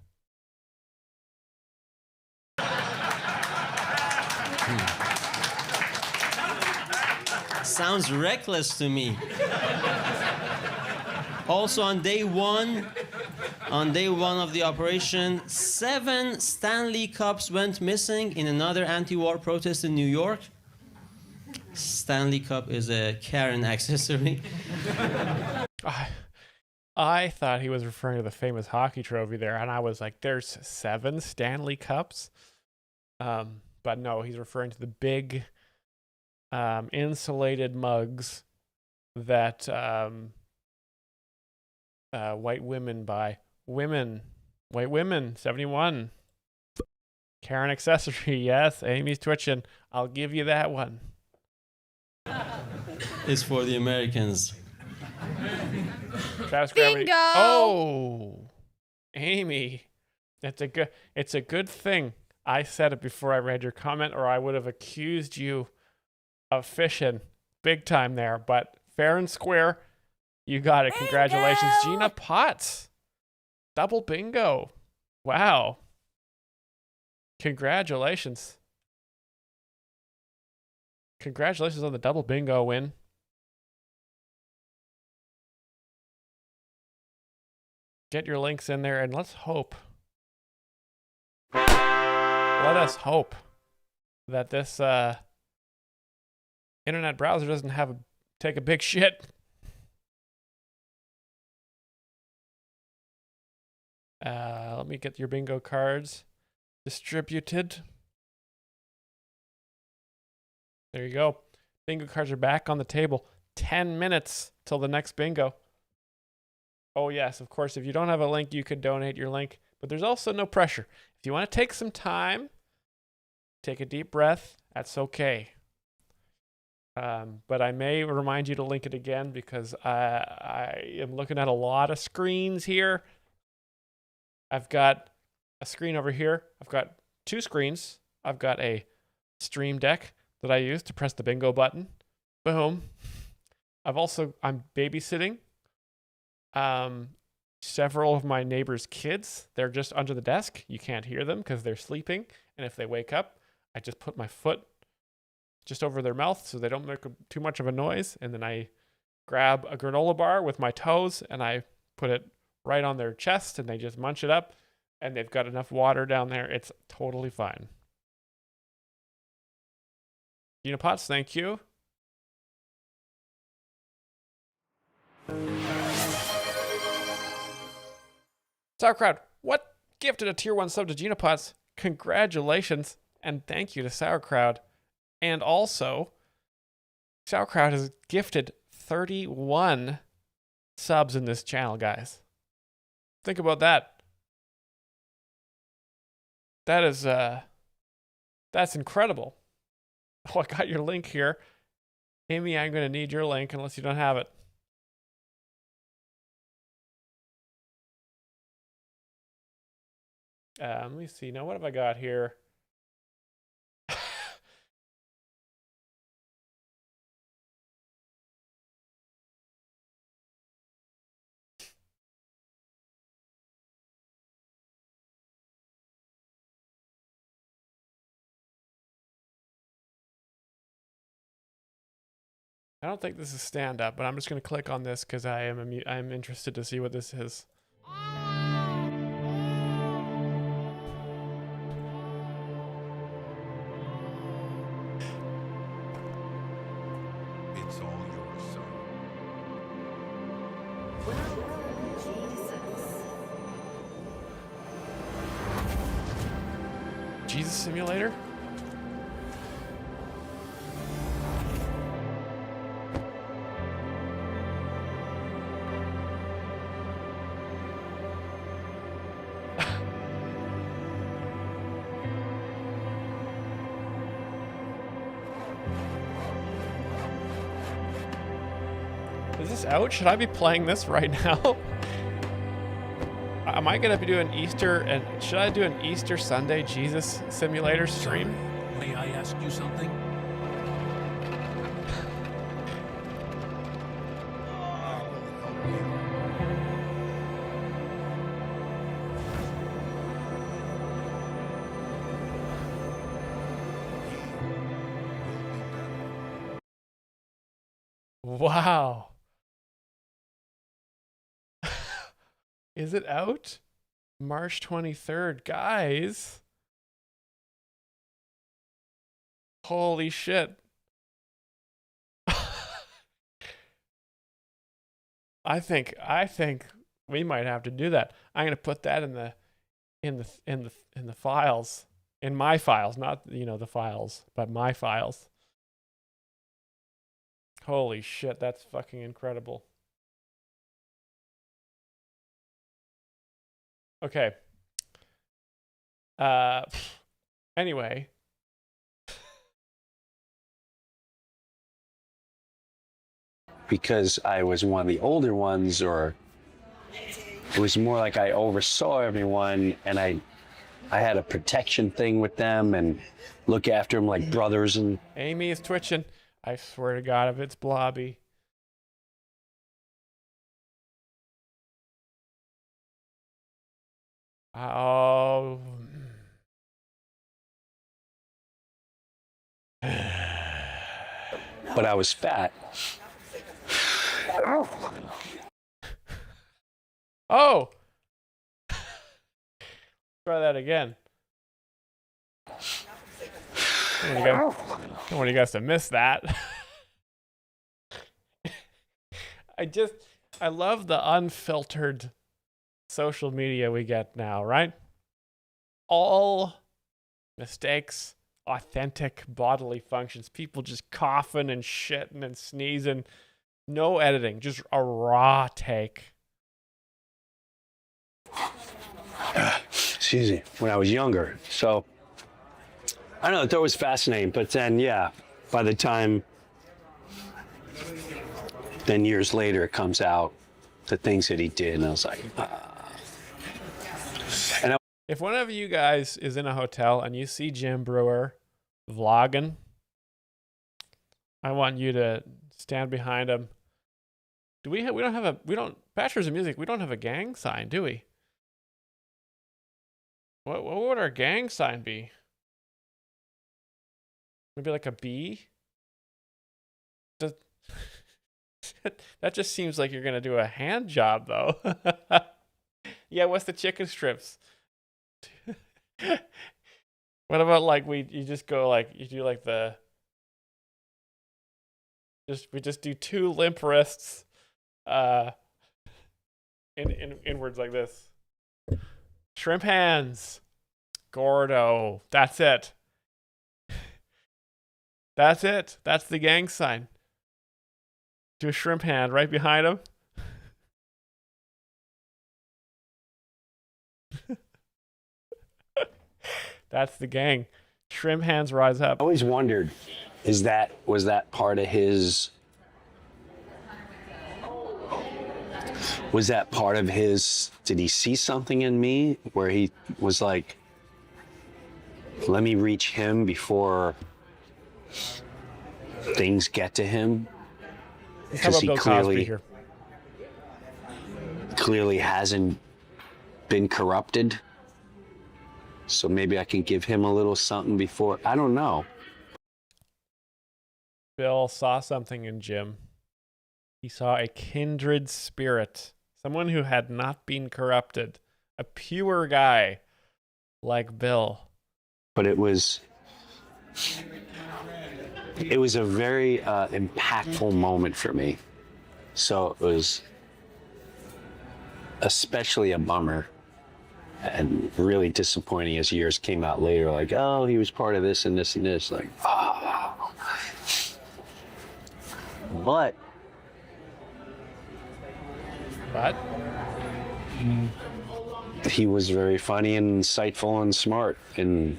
Sounds reckless to me. Also on day one of the operation, 7 Stanley Cups went missing in another anti-war protest in New York. Stanley Cup is a Karen accessory. I thought he was referring to the famous hockey trophy there, and I was like, there's 7 Stanley Cups? But no, he's referring to the big insulated mugs that white women buy. White women, 71. Karen accessory, yes. Amy's twitching. I'll give you that one. It's for the Americans. Bingo! Oh, Amy, it's a good thing I said it before I read your comment, or I would have accused you of fishing big time there. But fair and square, you got it. Congratulations, Gina Potts. Double bingo. Wow. Congratulations. Congratulations on the double bingo win. Get your links in there, and let's hope. Let us hope that this internet browser doesn't take a big shit. Let me get your bingo cards distributed. There you go. Bingo cards are back on the table. 10 minutes till the next bingo. Oh, yes, of course, if you don't have a link, you could donate your link. But there's also no pressure. If you want to take some time, take a deep breath, that's okay. But I may remind you to link it again because I am looking at a lot of screens here. I've got a screen over here. I've got 2 screens. I've got a Stream Deck that I use to press the bingo button. Boom. I'm babysitting several of my neighbors' kids. They're just under the desk. You can't hear them because they're sleeping. And if they wake up, I just put my foot just over their mouth so they don't make too much of a noise. And then I grab a granola bar with my toes and I put it right on their chest and they just munch it up. And they've got enough water down there. It's totally fine. Gina Potts, thank you. Sauerkraut, what gifted a tier 1 sub to Gina Potts? Congratulations and thank you to Sauerkraut. And also, Sauerkraut has gifted 31 subs in this channel, guys. Think about that. That's incredible. Oh, I got your link here. Amy, I'm going to need your link unless you don't have it. Let me see. Now, what have I got here? I don't think this is stand-up, but I'm just going to click on this because I'm interested to see what this is. It's all yours, son. Jesus Simulator? Is this out? Should I be playing this right now? Am I gonna be doing Easter, and should I do an Easter Sunday Jesus Simulator stream? May I ask you something? Wow. Is it out? March 23rd. Guys. Holy shit. I think we might have to do that. I'm gonna put that in the files. In my files, not the files, but my files. Holy shit, that's fucking incredible. Okay. Anyway. Because I was one of the older ones, or it was more like I oversaw everyone, and I had a protection thing with them and look after them like brothers. And Amy is twitching. I swear to God, if it's Blobby. Oh. But I was fat. Oh. Try that again. I don't want you guys to miss that. I love the unfiltered social media we get now, right? All mistakes, authentic bodily functions, people just coughing and shitting and sneezing, no editing, just a raw take. Excuse me, when I was younger. So, I don't know, that was fascinating. But then, yeah, by the time, then years later, it comes out, the things that he did, and I was like, If one of you guys is in a hotel and you see Jim Brewer vlogging, I want you to stand behind him. Bachelors of Music, we don't have a gang sign, do we? What would our gang sign be? Maybe like a B? That just seems like you're gonna do a hand job, though. Yeah, what's the chicken strips? What about like you just go like you do like we just do two limp wrists, inwards like this. Shrimp hands, Gordo. That's it. That's it. That's the gang sign. Do a shrimp hand right behind him. That's the gang. Shrimp hands rise up. I always wondered, was that part of his? Was that part of his? Did he see something in me where he was like, "Let me reach him before things get to him"? Because he clearly hasn't been corrupted. So maybe I can give him a little something before. I don't know. Bill saw something in Jim. He saw a kindred spirit, someone who had not been corrupted, a pure guy like Bill. But it was a very impactful moment for me. So it was especially a bummer And really disappointing as years came out later, like, oh, he was part of this and this and this. Like, oh. But he was very funny and insightful and smart in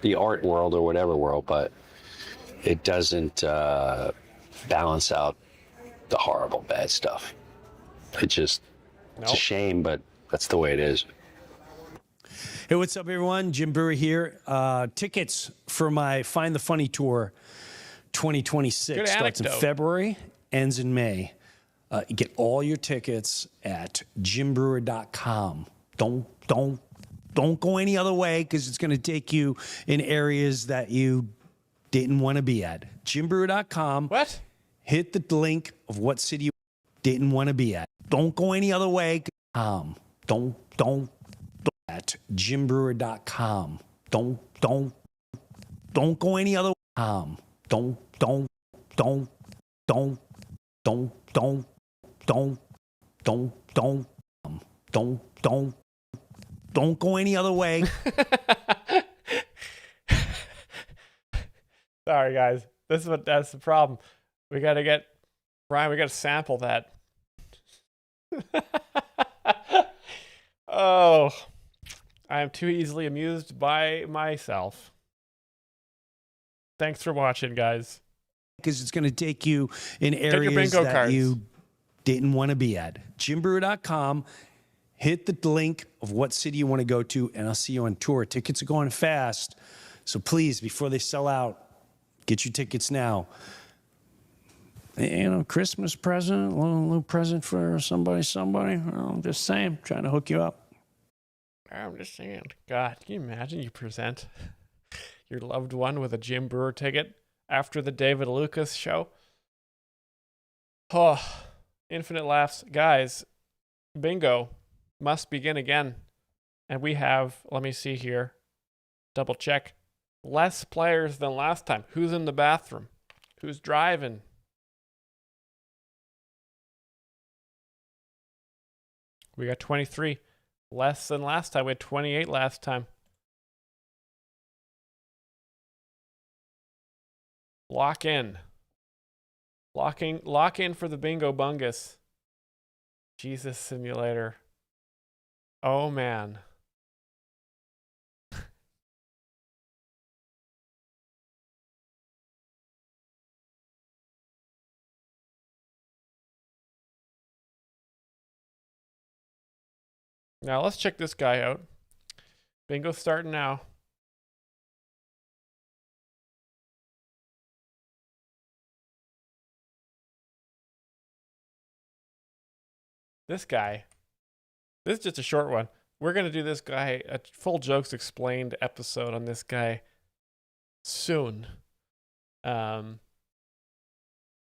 the art world or whatever world, but it doesn't balance out the horrible bad stuff. It's a shame, but that's the way it is. Hey, what's up, everyone? Jim Brewer here. Tickets for my Find the Funny Tour 2026 starts in February, ends in May. Get all your tickets at jimbrewer.com. Don't go any other way, because it's going to take you in areas that you didn't want to be at. jimbrewer.com. What? Hit the link of what city you didn't want to be at. Don't go any other way. Don't at jimbrewer.com. Don't go any other way. Don't go any other way. Sorry, guys. That's the problem. We got to get Brian. We got to sample that. Oh, I am too easily amused by myself. Thanks for watching, guys. Because it's going to take you in areas that you didn't want to be at. jimbrewer.com. Hit the link of what city you want to go to, and I'll see you on tour. Tickets are going fast, so please, before they sell out, get your tickets now. You know, Christmas present, a little present for somebody. I'm just saying, trying to hook you up. I'm just saying. God, can you imagine you present your loved one with a Jim Brewer ticket after the David Lucas show? Oh, infinite laughs. Guys, bingo must begin again. And we have, let me see here, double check, less players than last time. Who's in the bathroom? Who's driving? We got 23. Less than last time. We had 28 last time. Lock in. Lock in for the bingo bungus. Jesus Simulator. Oh, man. Now let's check this guy out. Bingo's starting now. This guy. This is just a short one. We're going to do this guy a full jokes explained episode on this guy soon. I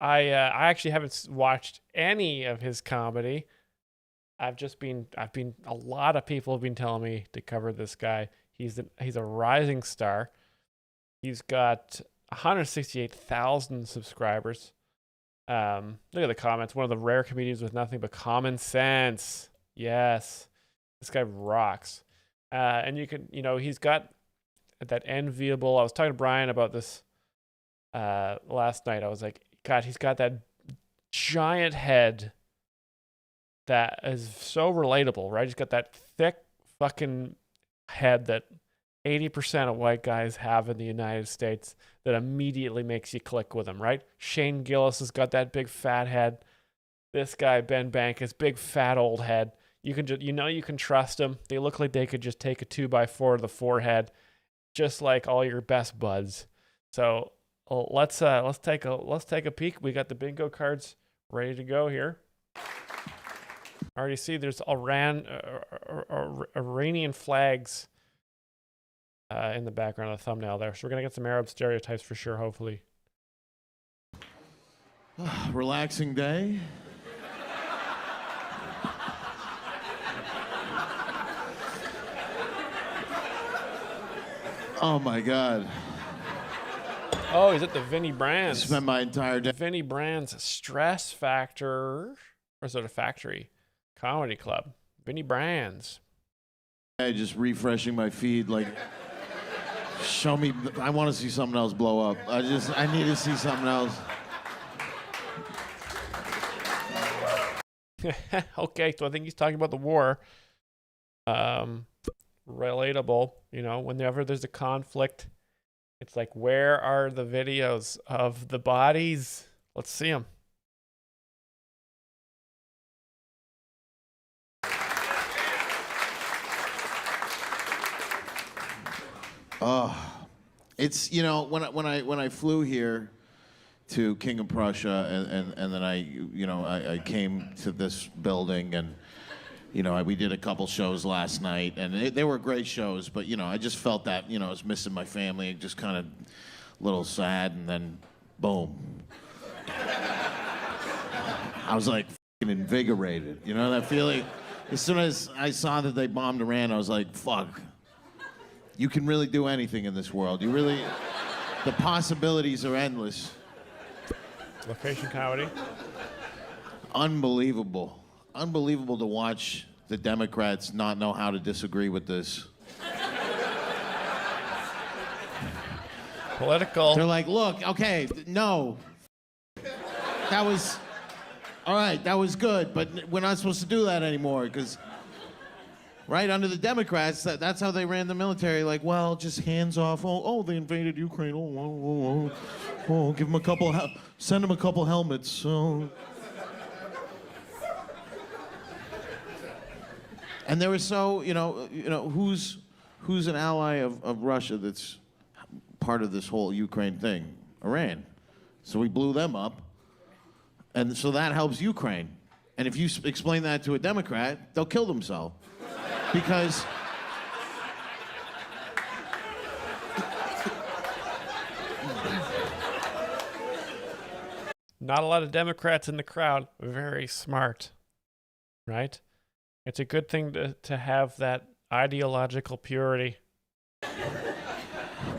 actually haven't watched any of his comedy. A lot of people have been telling me to cover this guy. He's a rising star. He's got 168,000 subscribers. Look at the comments. One of the rare comedians with nothing but common sense. Yes. This guy rocks. And he's got that enviable, I was talking to Brian about this last night. I was like, God, he's got that giant head that is so relatable, right? He's got that thick fucking head that 80% of white guys have in the United States that immediately makes you click with him, right? Shane Gillis has got that big fat head. This guy, Ben Bankus, big fat old head. You can trust them. They look like they could just take a 2x4 to the forehead, just like all your best buds. So let's take a peek. We got the bingo cards ready to go here. I already see there's Iranian flags in the background of the thumbnail there. So we're gonna get some Arab stereotypes for sure, hopefully. Relaxing day. Oh my God. Oh, he's at the Vinnie Brands. Spent my entire day. Vinnie Brands Stress Factor, or is it a factory? Comedy Club. Vinnie Brands. just refreshing my feed, like, show me, I want to see something else blow up. I need to see something else. Okay, so I think he's talking about the war. Relatable, you know, whenever there's a conflict, it's like, where are the videos of the bodies? Let's see them. It's, you know, when I flew here to King of Prussia and then I came to this building and, you know, we did a couple shows last night and they were great shows, but, you know, I just felt that, you know, I was missing my family, just kind of a little sad, and then boom. I was like fucking invigorated, you know that feeling? As soon as I saw that they bombed Iran, I was like, fuck. You can really do anything in this world. You really, the possibilities are endless. Location comedy. Unbelievable. Unbelievable to watch the Democrats not know how to disagree with this. Political. They're like, look, okay, no. That was, all right, that was good, but we're not supposed to do that anymore, because, right, under the Democrats, that's how they ran the military. Like, well, just hands off. Oh, they invaded Ukraine. Oh, give them a couple, send them a couple helmets. And they were so, you know, who's an ally of Russia that's part of this whole Ukraine thing? Iran. So we blew them up, and so that helps Ukraine. And if you explain that to a Democrat, they'll kill themselves. Because not a lot of Democrats in the crowd. Very smart, right? It's a good thing to have that ideological purity.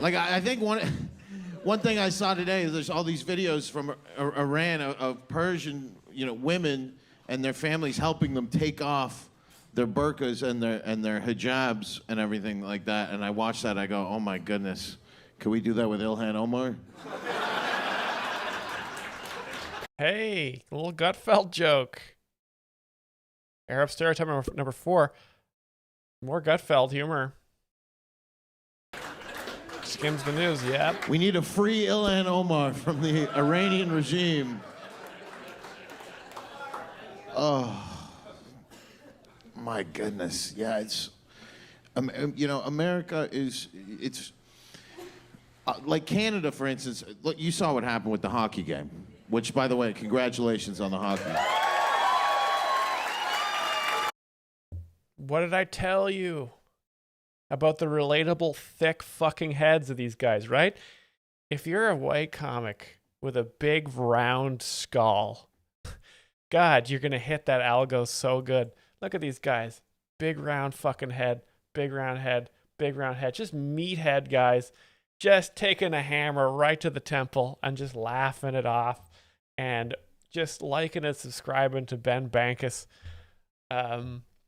like, I think one thing I saw today is there's all these videos from Iran of Persian, you know, women and their families helping them take off their burqas and their hijabs and everything like that. And I watch that, I go, oh my goodness, can we do that with Ilhan Omar? Hey, a little Gutfeld joke. Arab stereotype number 4. More Gutfeld humor. Skims the news, yep. We need to free Ilhan Omar from the Iranian regime. Oh. My goodness, yeah, it's, you know, America is, it's, like Canada, for instance, look, you saw what happened with the hockey game, which, by the way, congratulations on the hockey. What did I tell you about the relatable, thick fucking heads of these guys, right? If you're a white comic with a big, round skull, God, you're going to hit that algo so good. Look at these guys. Big round fucking head, big round head, big round head. Just meathead guys. Just taking a hammer right to the temple and just laughing it off. And just liking and subscribing to Ben Bankus.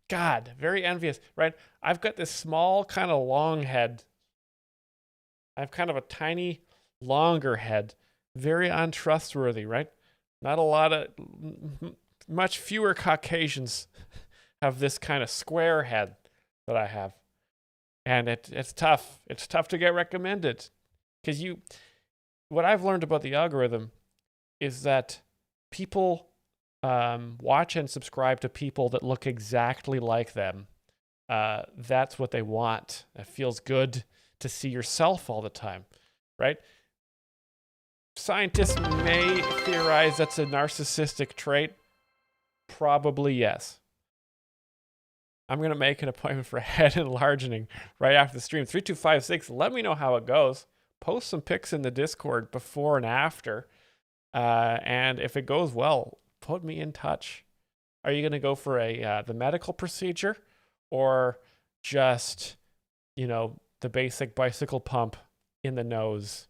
God, very envious, right? I've got this small kind of long head. I have kind of a tiny, longer head. Very untrustworthy, right? Not a lot of, much fewer Caucasians have this kind of square head that I have. And it's tough. It's tough to get recommended. Because what I've learned about the algorithm is that people watch and subscribe to people that look exactly like them. That's what they want. It feels good to see yourself all the time, right? Scientists may theorize that's a narcissistic trait. Probably yes. I'm going to make an appointment for head enlarging right after the stream. 3256, let me know how it goes. Post some pics in the Discord before and after. And if it goes well, put me in touch. Are you going to go for the medical procedure or just, you know, the basic bicycle pump in the nose?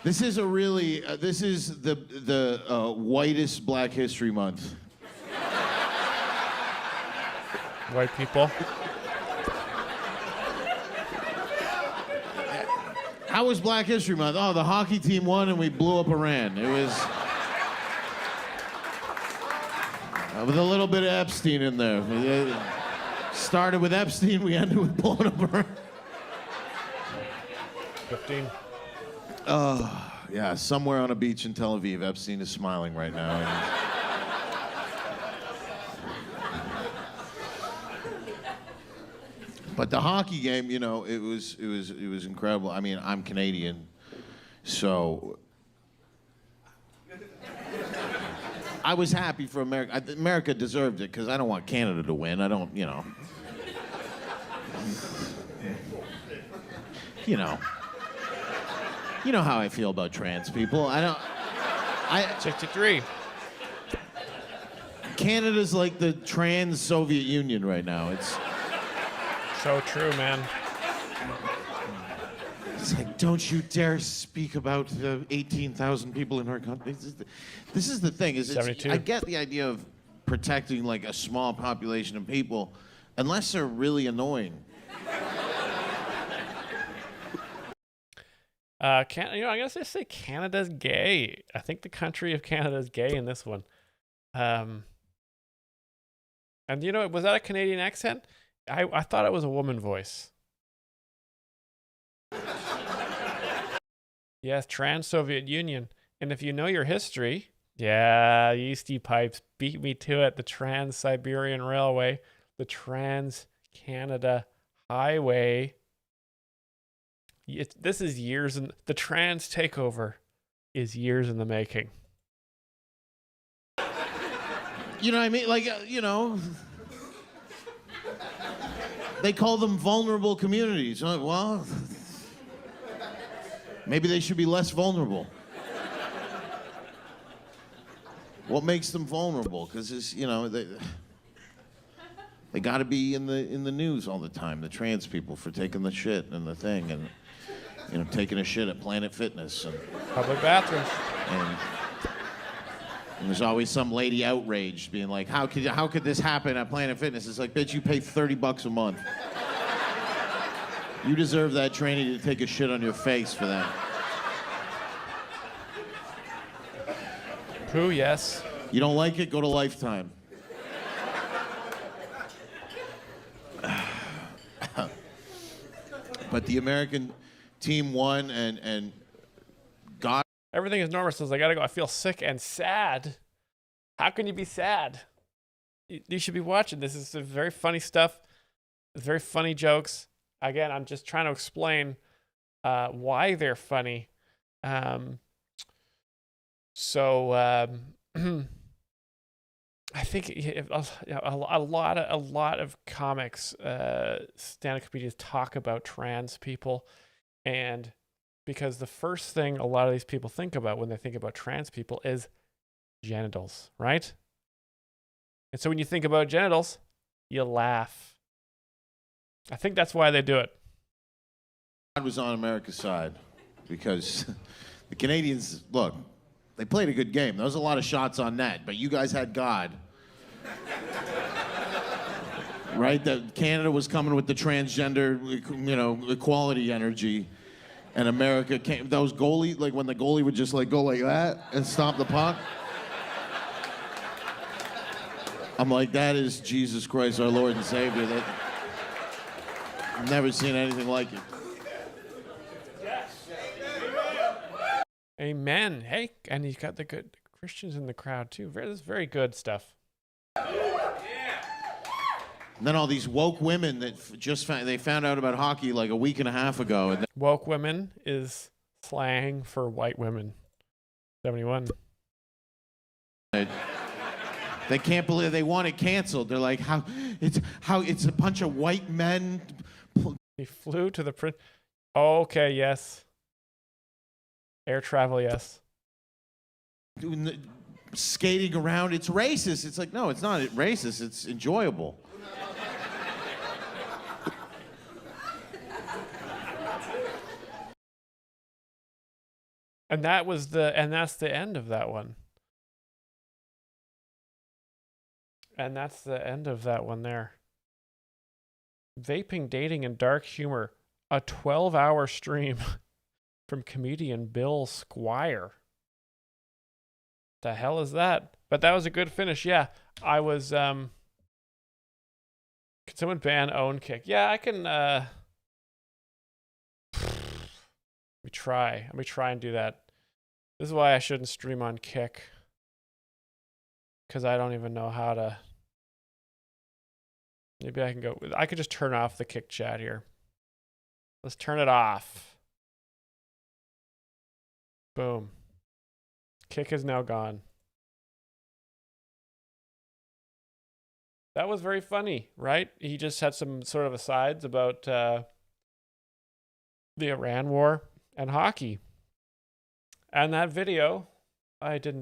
This is a really, this is the whitest Black History Month. White people. How was Black History Month? Oh, the hockey team won and we blew up Iran. It was with a little bit of Epstein in there. We started with Epstein, we ended with blowing up Iran. 15. Yeah, somewhere on a beach in Tel Aviv, Epstein is smiling right now. But the hockey game, you know, it was incredible. I mean, I'm Canadian, so I was happy for America. America deserved it because I don't want Canada to win. I don't, you know. You know how I feel about trans people. 63. Canada's like the trans Soviet Union right now. It's so true, man. It's like, don't you dare speak about the 18,000 people in our country. This is the thing. Is 72. I get the idea of protecting like a small population of people, unless they're really annoying. I'm gonna say Canada's gay. I think the country of Canada is gay in this one. And was that a Canadian accent? I thought it was a woman voice. Yes, trans-Soviet Union. And if you know your history, yeah, Yeasty Pipes beat me to it. The Trans-Siberian Railway, the Trans-Canada Highway. This is years in the trans takeover is years in the making. You know what I mean? Like, they call them vulnerable communities. Well, maybe they should be less vulnerable. What makes them vulnerable? Because it's, they got to be in the news all the time. The trans people for taking the shit and the thing, and taking a shit at Planet Fitness and public bathrooms. And there's always some lady outraged, being like, "How could this happen at Planet Fitness?" It's like, bitch, you pay $30 a month. You deserve that training to take a shit on your face for that. Pooh, yes. You don't like it? Go to Lifetime. But the American team won, and God. Everything is normal, so I gotta go. I feel sick and sad. How can you be sad? You should be watching. This is very funny stuff. It's very funny jokes. Again, I'm just trying to explain why they're funny. I think a lot of comics, stand-up comedians talk about trans people, and because the first thing a lot of these people think about when they think about trans people is genitals, right? And so when you think about genitals, you laugh. I think that's why they do it. God was on America's side because the Canadians, look, they played a good game. There was a lot of shots on net, but you guys had God. Right? That Canada was coming with the transgender, equality energy, and America came. Those goalie, like when the goalie would just like go like that and stop the puck. I'm like, that is Jesus Christ, our Lord and Savior. That I've never seen anything like it. Amen. Hey, and he's got the good Christians in the crowd too. This is very good stuff. And then all these woke women that they found out about hockey like a week and a half ago. And woke women is slang for white women. 71. They can't believe they want it canceled. They're like, how it's a bunch of white men. He flew to the print. Okay, yes. Air travel, yes. Skating around, it's racist. It's like, no, it's not racist. It's enjoyable. And that's the end of that one. And that's the end of that one there. Vaping, dating, and dark humor. A 12-hour stream from comedian Bill Squire. The hell is that? But that was a good finish. Yeah, I was. Can someone ban own kick? Yeah, I can. Let me try. Let me try and do that. This is why I shouldn't stream on Kick. Because I don't even know how to. Maybe I can go. I could just turn off the Kick chat here. Let's turn it off. Boom. Kick is now gone. That was very funny, right? He just had some sort of asides about the Iran war and hockey. And that video,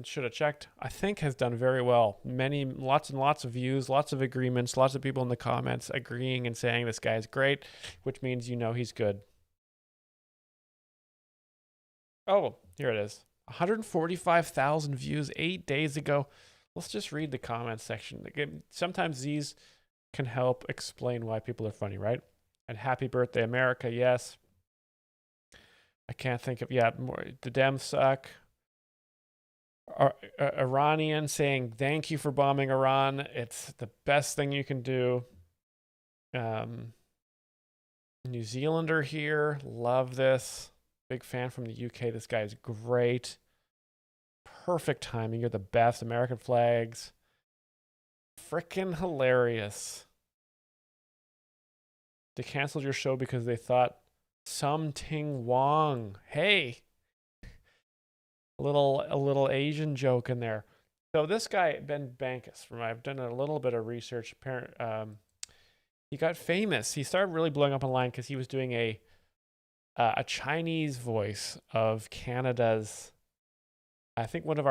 should have checked, I think has done very well. Lots and lots of views, lots of agreements, lots of people in the comments agreeing and saying this guy's great, which means you know he's good. Oh, here it is. 145,000 views 8 days ago. Let's just read the comments section. Sometimes these can help explain why people are funny, right? And happy birthday, America, yes. I can't think of, more. The Dems suck. Iranian saying, thank you for bombing Iran. It's the best thing you can do. New Zealander here. Love this. Big fan from the UK. This guy is great. Perfect timing. You're the best. American flags. Frickin' hilarious. They canceled your show because they thought something wrong. Hey. A little Asian joke in there. So this guy, Ben Bankus, I've done a little bit of research. He got famous. He started really blowing up online because he was doing a Chinese voice of Canada's, I think one of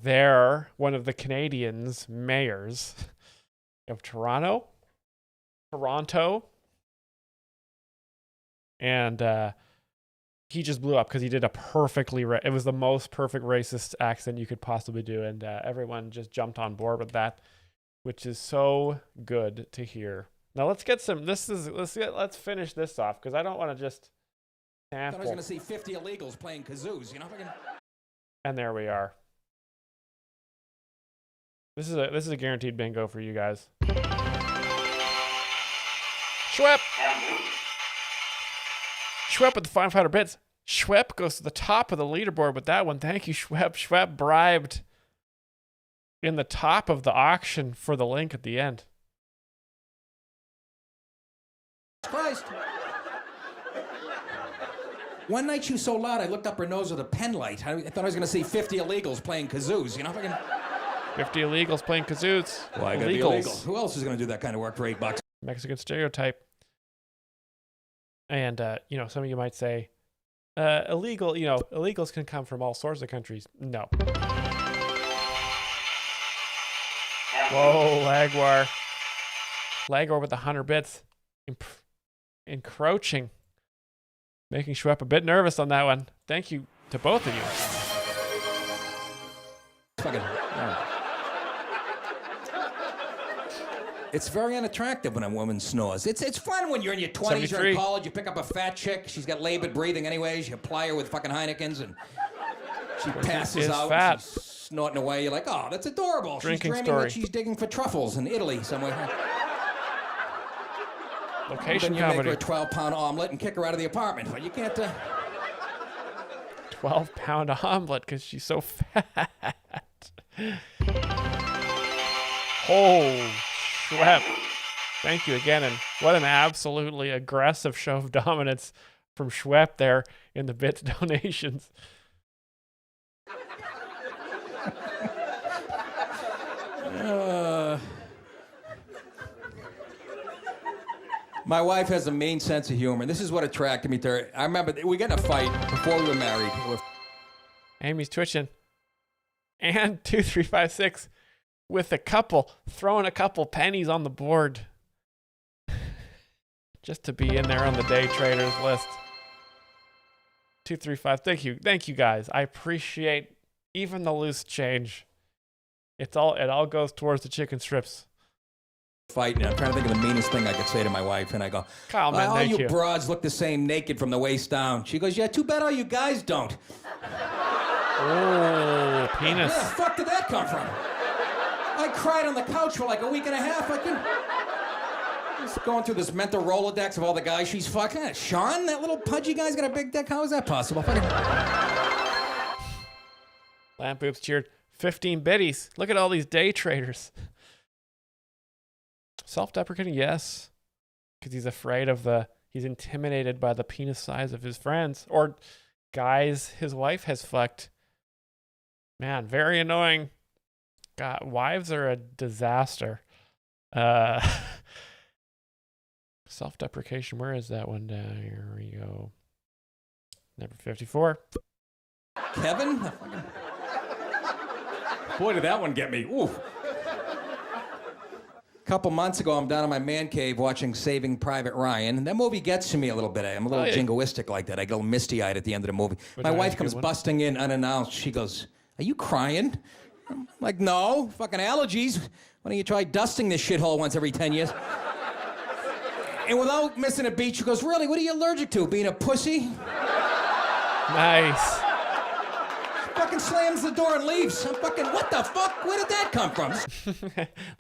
the Canadians' mayors of Toronto. And he just blew up because he did it was the most perfect racist accent you could possibly do. And everyone just jumped on board with that, which is so good to hear. Now let's finish this off because I don't want to just sample. I thought I was going to see 50 illegals playing kazoos, you know? And there we are. This is a guaranteed bingo for you guys. Schwepp! Schwepp with the 500 bits. Schwepp goes to the top of the leaderboard with that one. Thank you, Schwepp. Schwepp bribed in the top of the auction for the link at the end. Christ. One night she was so loud I looked up her nose with a pen light. I thought I was going to see 50 illegals playing kazoos, you know? 50 illegals playing kazoos. Well, I gotta be illegal. Who else is going to do that kind of work for $8? Mexican stereotype. And, some of you might say, illegals can come from all sorts of countries. No. Whoa, Lagwar. Lagwar with 100 bits. Encroaching. Making Schwepp a bit nervous on that one. Thank you to both of you. It's very unattractive when a woman snores. It's fun when you're in your 20s, you're in college, you pick up a fat chick, she's got labored breathing anyways, you ply her with fucking Heinekens, and she passes out, and she's snorting away. You're like, oh, that's adorable. Drinking she's dreaming story. that she's digging for truffles in Italy somewhere. Location then you comedy. make her a 12-pound omelet and kick her out of the apartment. But you can't... 12-pound omelet because she's so fat. Oh, Schwepp. Thank you again. And what an absolutely aggressive show of dominance from Schwepp there in the bits donations. My wife has a mean sense of humor. This is what attracted me to her. I remember we got in a fight before we were married. Amy's twitching. And 2356 with throwing a couple pennies on the board. Just to be in there on the day traders list. 235. Thank you guys. I appreciate even the loose change. It all goes towards the chicken strips. Fighting. I'm trying to think of the meanest thing I could say to my wife, and I go, Kyle, man, all thank you you. broads look the same naked from the waist down. She goes, yeah, too bad all you guys don't. Oh, penis. Where the fuck did that come from? I cried on the couch for like a week and a half. I couldn't. Just going through this mental Rolodex of all the guys she's fucking. Sean, that little pudgy guy's got a big dick. How is that possible? Fucking. Lamp Boobs cheered 15 biddies. Look at all these day traders. Self-deprecating, yes. Because he's afraid of he's intimidated by the penis size of his friends. Or guys his wife has fucked. Man, very annoying. God, wives are a disaster. Self-deprecation, where is that one down? Here we go. Number 54. Kevin? Boy, did that one get me. Ooh. A couple months ago, I'm down in my man cave watching Saving Private Ryan, and that movie gets to me a little bit. I'm a little jingoistic like that. I get a little misty-eyed at the end of the movie. My wife comes busting in unannounced. She goes, are you crying? I'm like, no, fucking allergies. Why don't you try dusting this shithole once every 10 years? And without missing a beat, she goes, really, what are you allergic to? Being a pussy? Nice. Fucking slams the door and leaves. I'm fucking, what the fuck? Where did that come from?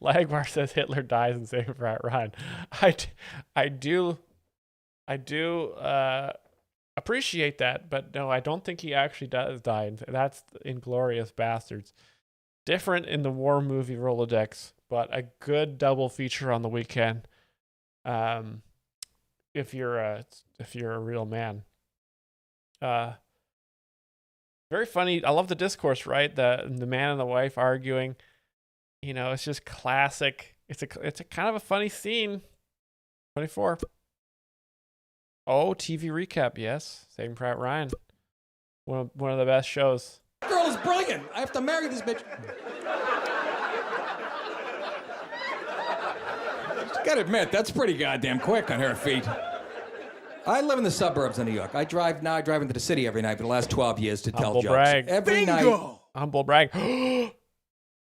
Lagmar says Hitler dies in Saving Private Ryan. I do appreciate that, but no, I don't think he actually does die. That's Inglourious Bastards. Different in the war movie Rolodex, but a good double feature on the weekend. If you're a real man. Very funny. I love the discourse, right? The man and the wife arguing. You know, it's just classic. It's a kind of a funny scene. 24. Oh, TV recap, yes. Saving Private Ryan. One of the best shows. That girl is brilliant. I have to marry this bitch. Gotta admit, that's pretty goddamn quick on her feet. I live in the suburbs of New York. I drive into the city every night for the last 12 years to tell jokes. Brag. Every night. Humble brag.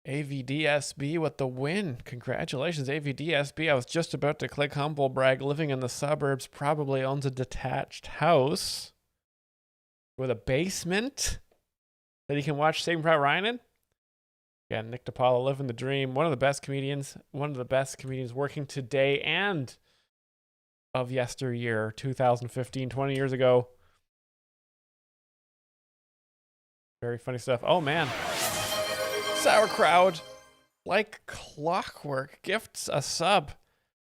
AVDSB with the win. Congratulations, AVDSB. I was just about to click humble brag. Living in the suburbs, probably owns a detached house with a basement that he can watch Saving Private Ryan in. Yeah, Nick DiPaolo living the dream. One of the best comedians working today and of yesteryear, 2015, 20 years ago. Very funny stuff. Oh, man. Sauerkraut, like clockwork, gifts a sub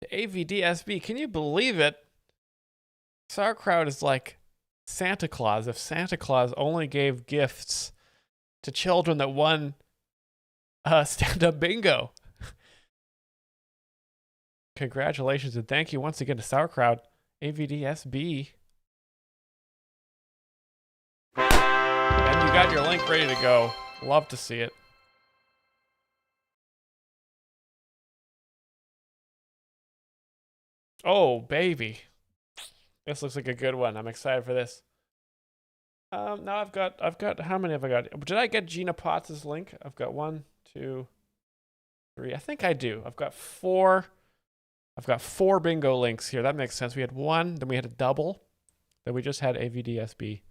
to AVDSB. Can you believe it? Sauerkraut is like Santa Claus. If Santa Claus only gave gifts to children that won stand-up bingo. Congratulations and thank you once again to Sauerkraut, AVDSB. And you got your link ready to go. Love to see it. Oh, baby. This looks like a good one. I'm excited for this. Now I've got, how many have I got? Did I get Gina Potts' link? I've got 1, 2, 3. I think I do. I've got 4 bingo links here. That makes sense. We had 1, then we had a double, then we just had AVDSB.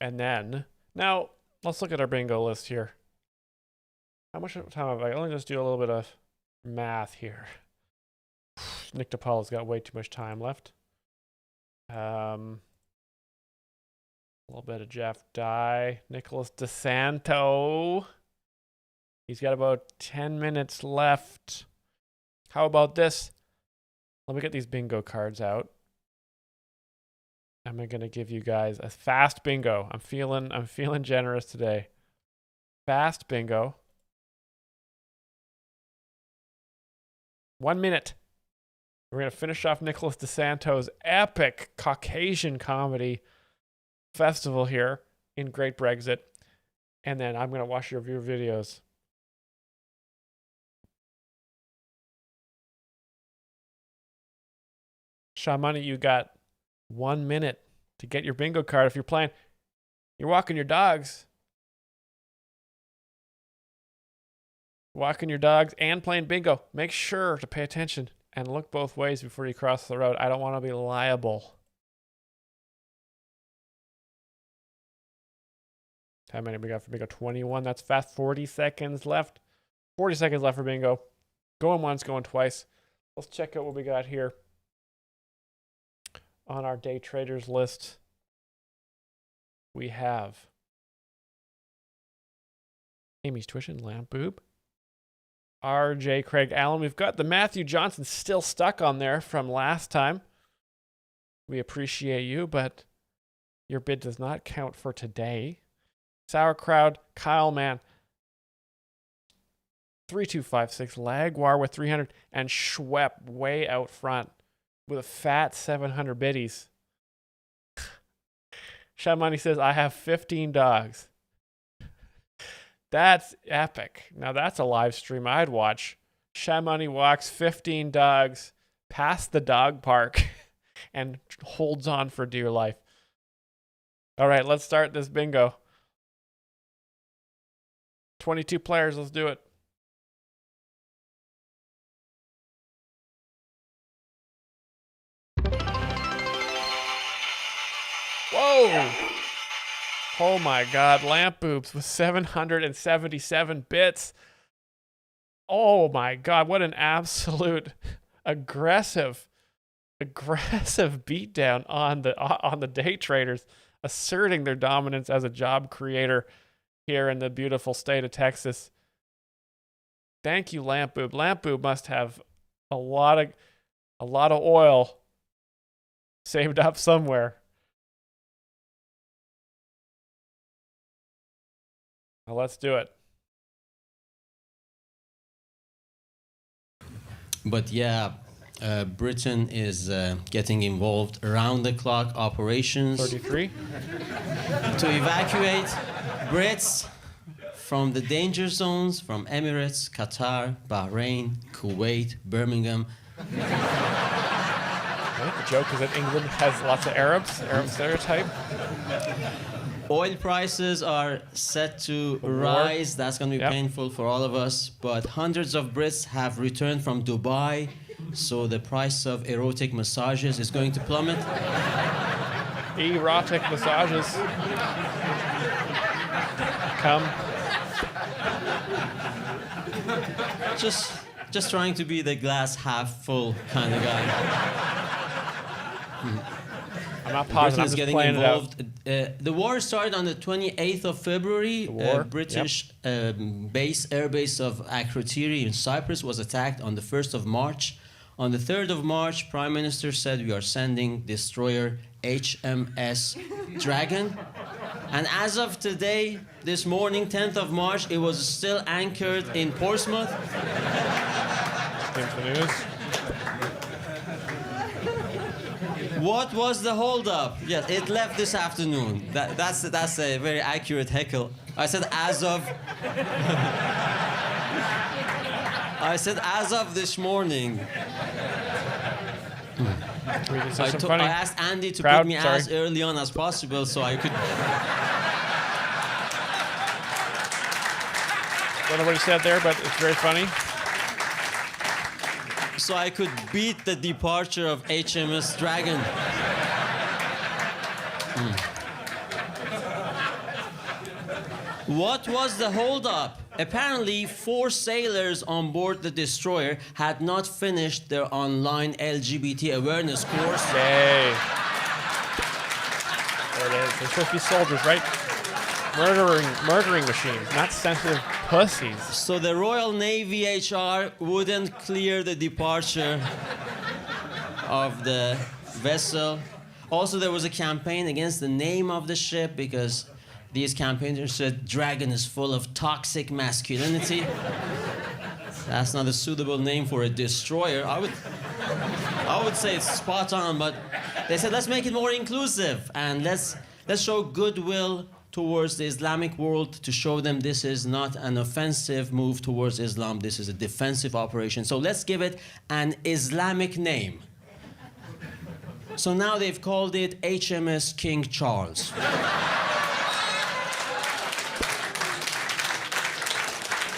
And then, now, let's look at our bingo list here. How much time have I? Let me just do a little bit of math here. Nick DiPaolo's got way too much time left. A little bit of Jeff Dye. Nicholas DeSanto. He's got about 10 minutes left. How about this? Let me get these bingo cards out. I'm going to give you guys a fast bingo. I'm feeling generous today. Fast bingo. 1 minute. We're going to finish off Nicholas DeSanto's epic Caucasian comedy festival here in Great Brexit. And then I'm going to watch your videos. Shamani, you got 1 minute. to get your bingo card. If you're walking your dogs. Walking your dogs and playing bingo. Make sure to pay attention and look both ways before you cross the road. I don't want to be liable. How many we got for bingo? 21. That's fast. 40 seconds left. 40 seconds left for bingo. Going once, going twice. Let's check out what we got here on our day traders list. We have Amy's Tuition, Lamp Boob, RJ Craig Allen. We've got the Matthew Johnson still stuck on there from last time. We appreciate you, but your bid does not count for today. Sauerkraut, Kyle Mann, 3256, Lagwar with 300, and Schwepp way out front with a fat 700 biddies. Shamani says, I have 15 dogs. That's epic. Now that's a live stream I'd watch. Shamani walks 15 dogs past the dog park and holds on for dear life. All right, let's start this bingo. 22 players, let's do it. Whoa! Oh my God, Lamp Boobs with 777 bits. Oh my God, what an absolute aggressive beatdown on the day traders, asserting their dominance as a job creator here in the beautiful state of Texas. Thank you, Lamp Boob. Lamp Boob must have a lot of oil saved up somewhere. Now let's do it. But yeah, Britain is getting involved around the clock operations 33 to evacuate Brits from the danger zones from Emirates, Qatar, Bahrain, Kuwait, Birmingham. I think the joke is that England has lots of Arab stereotype. Oil prices are set to rise. That's going to be painful for all of us. But hundreds of Brits have returned from Dubai, so the price of erotic massages is going to plummet. Erotic massages. Come. Just trying to be the glass half full kind of guy. I'm not positive. I'm just getting playing involved. The war started on the 28th of February. British airbase of Akrotiri in Cyprus was attacked on the 1st of March. On the 3rd of March, Prime Minister said we are sending destroyer HMS Dragon. And as of today, this morning, 10th of March, it was still anchored in Portsmouth. What was the holdup? Yes, it left this afternoon. That's a very accurate heckle. I said as of. I said as of this morning. I asked Andy to put me as early on as possible so I could. Don't know what he said there, but it's very funny. So I could beat the departure of HMS Dragon. What was the holdup? Apparently, 4 sailors on board the destroyer had not finished their online LGBT awareness course. Yay. There it is. They're supposed to be soldiers, right? Murdering machines, not sensitive pussies. So the Royal Navy HR wouldn't clear the departure of the vessel. Also, there was a campaign against the name of the ship because these campaigners said Dragon is full of toxic masculinity. That's not a suitable name for a destroyer. I would say it's spot on, but they said let's make it more inclusive and let's show goodwill towards the Islamic world to show them this is not an offensive move towards Islam, this is a defensive operation. So let's give it an Islamic name. So now they've called it HMS King Charles.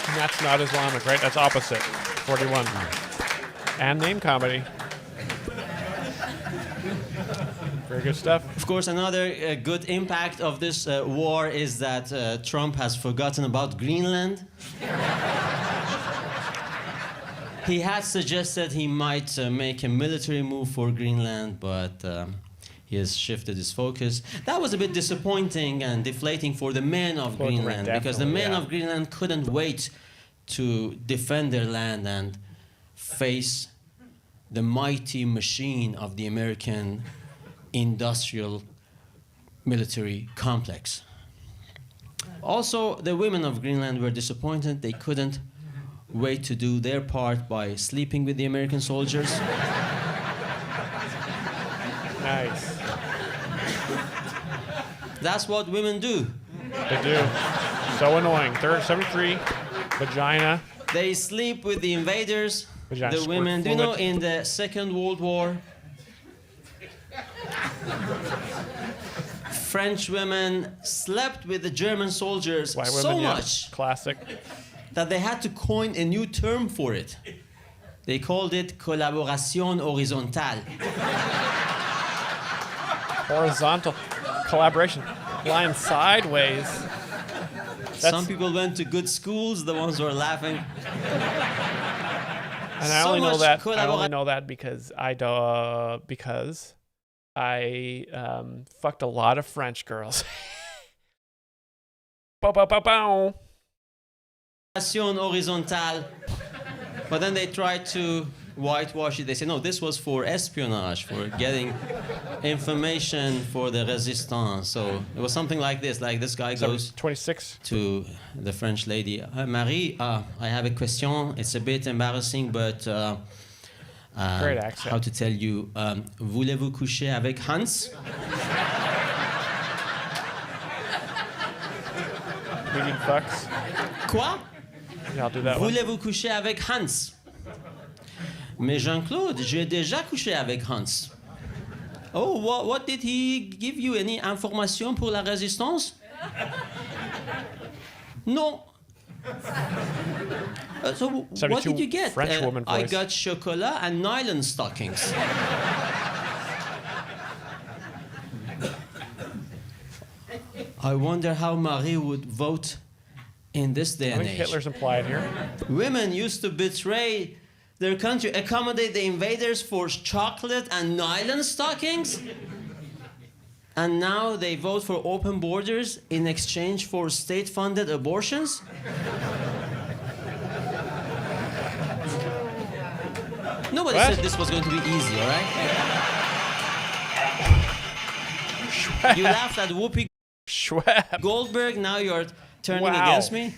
And that's not Islamic, right? That's opposite. 41. And name comedy. Very good stuff. Of course, another good impact of this war is that Trump has forgotten about Greenland. He had suggested he might make a military move for Greenland, but he has shifted his focus. That was a bit disappointing and deflating for the men of Greenland, because the men of Greenland couldn't wait to defend their land and face the mighty machine of the American industrial military complex. Also, the women of Greenland were disappointed. They couldn't wait to do their part by sleeping with the American soldiers. Nice. That's what women do. They do. So annoying. 73, vagina. They sleep with the invaders, Vagina the women. Do squirt you know fluid. in the Second World War, French women slept with the German soldiers White women, so yeah. much Classic. that they had to coin a new term for it. They called it collaboration horizontale. Horizontal collaboration. Lying sideways. Some people went to good schools, the ones who are laughing. And I So only know much that. I collabora- only know that because I fucked a lot of French girls. Bow, bow, bow, bow. Collaboration horizontale. But then they tried to whitewash it. They say, no, this was for espionage, for getting information for the resistance. So it was something like this. Like this guy goes 26 to the French lady. Marie, I have a question. It's a bit embarrassing, but Great accent. how to tell you? Voulez-vous coucher avec Hans? Meeting fucks. Quoi? Yeah, I'll do that one. Voulez-vous coucher avec Hans? Mais Jean-Claude, j'ai déjà couché avec Hans. Oh, what did he give you? Any information pour la résistance? Non. So what 72 did you get? French woman I voice. got chocolat and nylon stockings. I wonder how Marie would vote in this day I and think age. Hitler's implied here. Women used to betray their country, accommodate the invaders for chocolate and nylon stockings. And now they vote for open borders in exchange for state-funded abortions? Nobody What? said this was going to be easy, all right? You laughed at Whoopi Goldberg, now you're turning Wow. against me?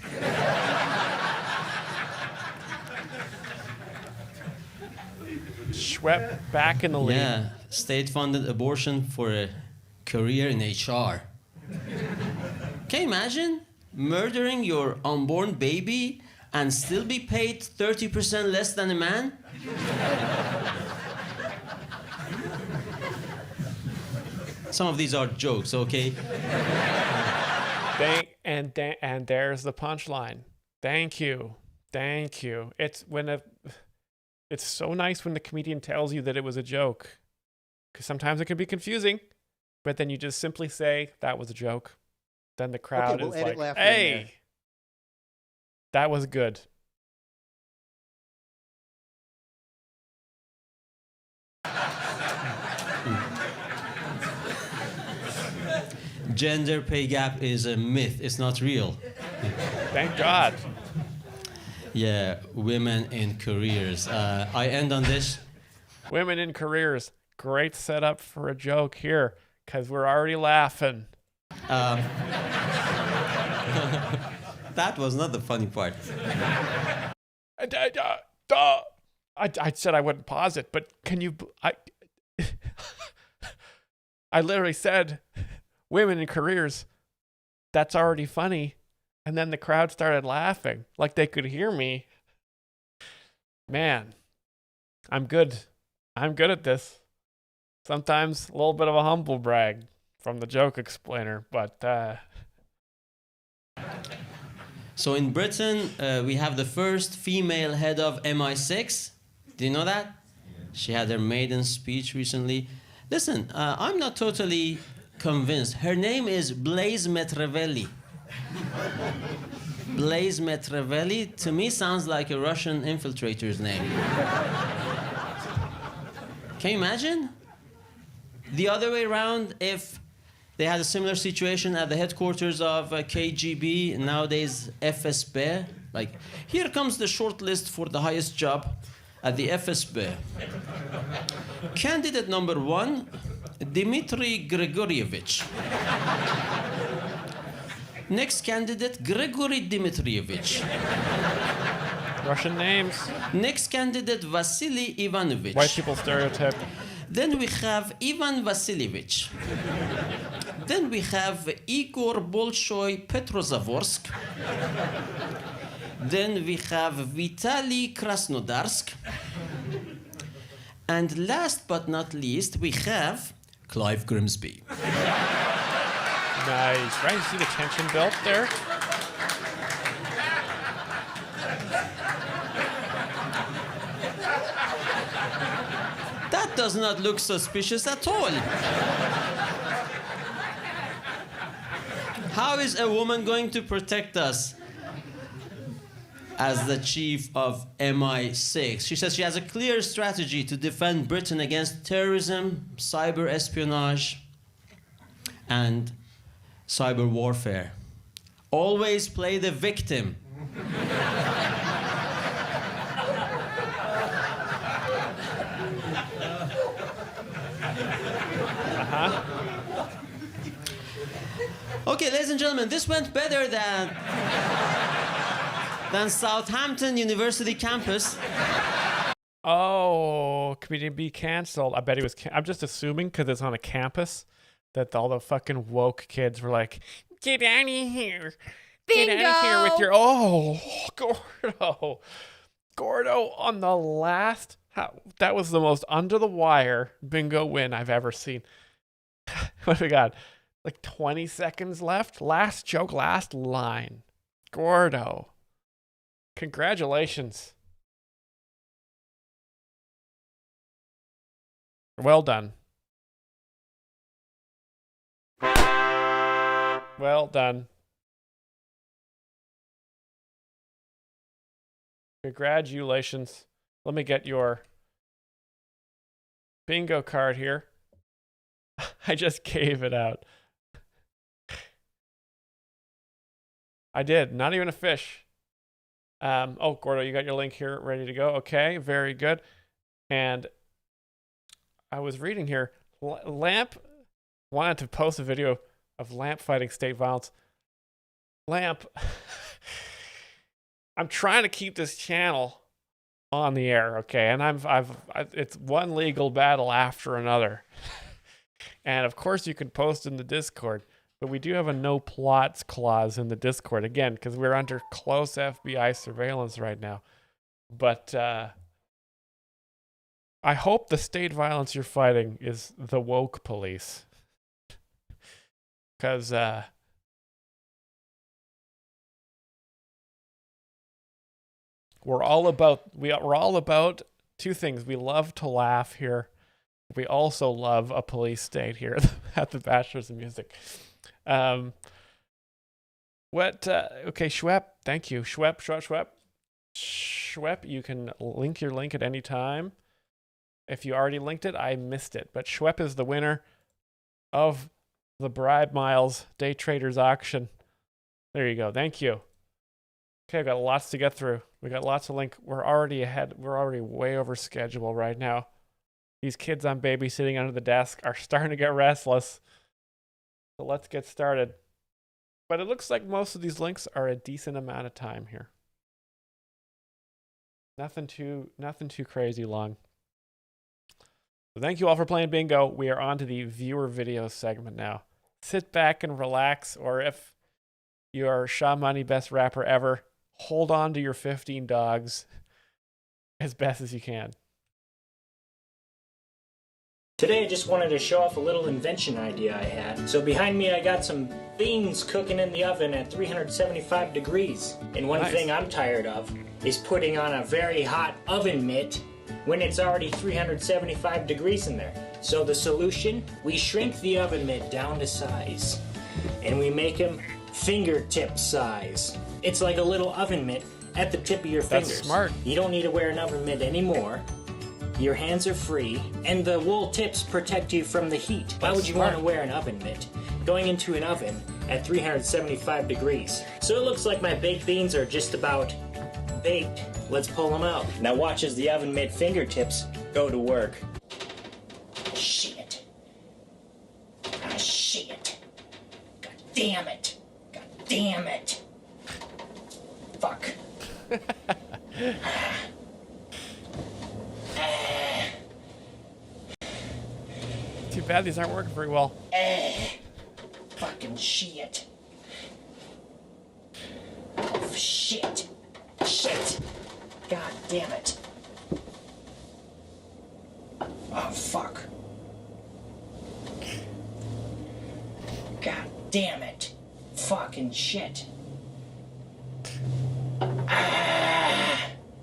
Schwepp back in the lead. Yeah, state-funded abortion for a career in HR. Can you imagine murdering your unborn baby and still be paid 30% less than a man? Some of these are jokes, okay? And there's the punchline. Thank you. It's it's so nice when the comedian tells you that it was a joke, because sometimes it can be confusing, but then you just simply say that was a joke. Then the crowd we'll is edit like, laughter in there. "Hey, that was good." Gender pay gap is a myth, it's not real. Thank God. Yeah, women in careers. I end on this. Women in careers. Great setup for a joke here, because we're already laughing. That was not the funny part. I said I wouldn't pause it, but can you? I literally said, women in careers. That's already funny, and then the crowd started laughing like they could hear me. Man, I'm good. I'm good at this. Sometimes a little bit of a humble brag from the joke explainer, but So in Britain, we have the first female head of MI6. Do you know that? She had her maiden speech recently. Listen, I'm not totally convinced. Her name is Blaise Metrevelli. Blaise Metrevelli, to me, sounds like a Russian infiltrator's name. Can you imagine? The other way around, if they had a similar situation at the headquarters of KGB, nowadays FSB, like, here comes the short list for the highest job at the FSB. Candidate number 1, Dmitry Grigorievich. Next candidate, Grigory Dmitrievich. Russian names. Next candidate, Vasily Ivanovich. White people stereotype. Then we have Ivan Vasilievich. Then we have Igor Bolshoi Petrozavorsk. Then we have Vitaly Krasnodarsk. And last but not least, we have Clive Grimsby. Nice. Right? You see the tension built there? That does not look suspicious at all. How is a woman going to protect us as the chief of MI6? She says she has a clear strategy to defend Britain against terrorism, cyber espionage, and cyber warfare. Always play the victim. Okay, ladies and gentlemen, this went better than Southampton University campus. Oh, comedian be canceled. I bet he was. I'm just assuming because it's on a campus that all the fucking woke kids were like, "Get out of here! Get out of here with your Gordo on the last." That was the most under the wire bingo win I've ever seen. What do we got? Like 20 seconds left. Last joke, last line. Gordo. Congratulations. Well done. Well done. Congratulations. Let me get your bingo card here. I just gave it out. I did. Not even a fish. Oh, Gordo, you got your link here ready to go. Okay, very good. And I was reading here. Lamp wanted to post a video of Lamp fighting state violence. Lamp, I'm trying to keep this channel on the air, okay? And it's one legal battle after another. And of course, you can post in the Discord. But we do have a no plots clause in the Discord, again, because we're under close FBI surveillance right now. But I hope the state violence you're fighting is the woke police. Because we're all about two things. We love to laugh here. We also love a police state here at the Bachelors of Music. Okay, Schwepp, thank you. Schwepp, you can link your link at any time. If you already linked it, I missed it. But Schwepp is the winner of the Bribe Myles Day Traders auction. There you go. Thank you. Okay, I've got lots to get through. We got lots of link. We're already ahead. We're already way over schedule right now. These kids I'm babysitting under the desk are starting to get restless. So let's get started. But it looks like most of these links are a decent amount of time here. Nothing too crazy long. So thank you all for playing bingo. We are on to the viewer video segment now. Sit back and relax, or if you're Sha Money best rapper ever, hold on to your 15 dogs as best as you can. Today I just wanted to show off a little invention idea I had. So behind me I got some beans cooking in the oven at 375 degrees. And one thing I'm tired of is putting on a very hot oven mitt when it's already 375 degrees in there. So the solution, we shrink the oven mitt down to size and we make them fingertip size. It's like a little oven mitt at the tip of your fingers. That's smart. You don't need to wear an oven mitt anymore. Your hands are free, and the wool tips protect you from the heat. Why would you want to wear an oven mitt going into an oven at 375 degrees? So it looks like my baked beans are just about baked. Let's pull them out. Now watch as the oven mitt fingertips go to work. Shit. Ah, shit. God damn it. God damn it. Fuck. Too bad these aren't working very well. Fucking shit. Oh, shit. Shit. God damn it. Oh, fuck. God damn it. Fucking shit.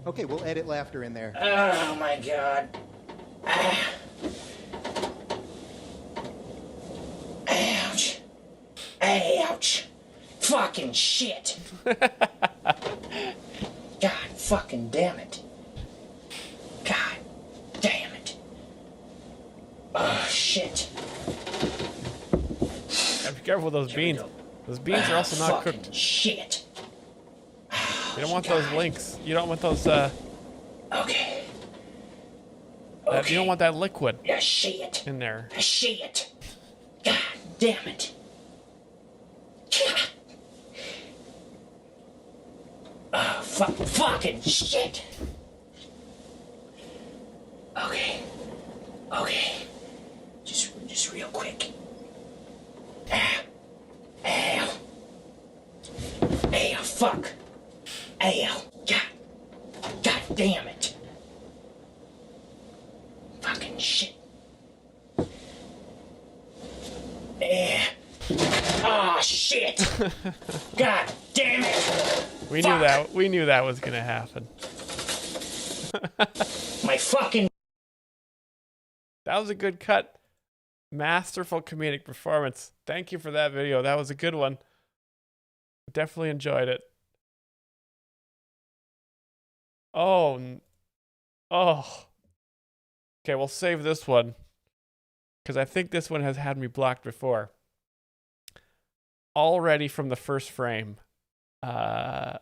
Okay, we'll edit laughter in there. Oh my god. Ouch. Ouch. Fucking shit. God fucking damn it. God damn it. Oh shit. Gotta be careful with those beans. Those beans are also not fucking cooked. Shit. You don't want those links. You don't want those, Okay. You don't want that liquid Yeah, shit. in there. Shit. God damn it. Oh, fucking shit. Okay. Okay. Just real quick. Ow. Ow. Ow, fuck. Ow. God damn it. Fucking shit. Ah, shit. God damn it. We knew that. We knew that was gonna happen. My fucking. That was a good cut. Masterful comedic performance. Thank you for that video. That was a good one. Definitely enjoyed it. Oh. Oh. Okay, we'll save this one. Because I think this one has had me blocked before. Already from the first frame. I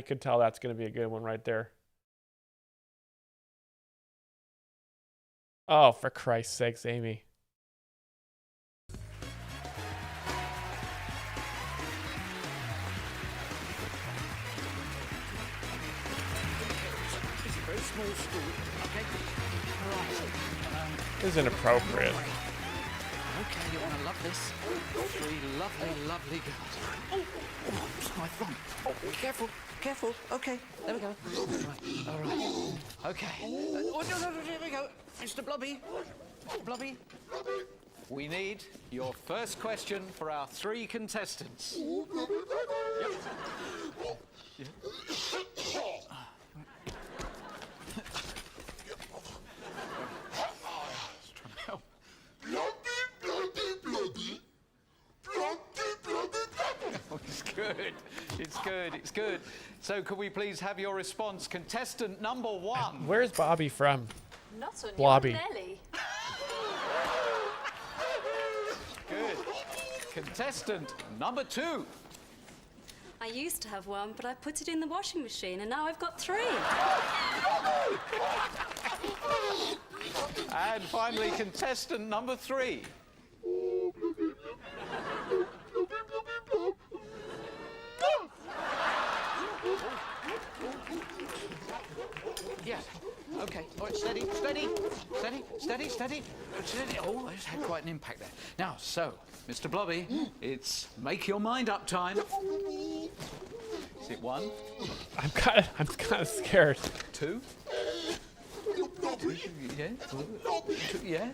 could tell that's going to be a good one right there. Oh, for Christ's sakes, Amy. This is inappropriate. Okay, you're gonna love this. Three lovely, lovely girls. Oh, it's my thumb. Oh, careful, careful. Okay, there we go. All right. Okay. Oh, no, here we go. Mr. Blobby. Blobby. We need your first question for our 3 contestants. Yep. Yeah. It's good. It's good. It's good. So, could we please have your response, contestant number 1? Where's Bobby from? Not on Blobby. your belly. Good. Contestant number 2. I used to have one, but I put it in the washing machine, and now I've got 3. And finally, contestant number 3. Yes. Okay. All right. Steady. Steady. Steady. Steady. Steady. Steady. Oh, I just had quite an impact there. Now, so, Mr. Blobby, it's make your mind up time. Is it 1? I'm kind of scared. 2? Yeah.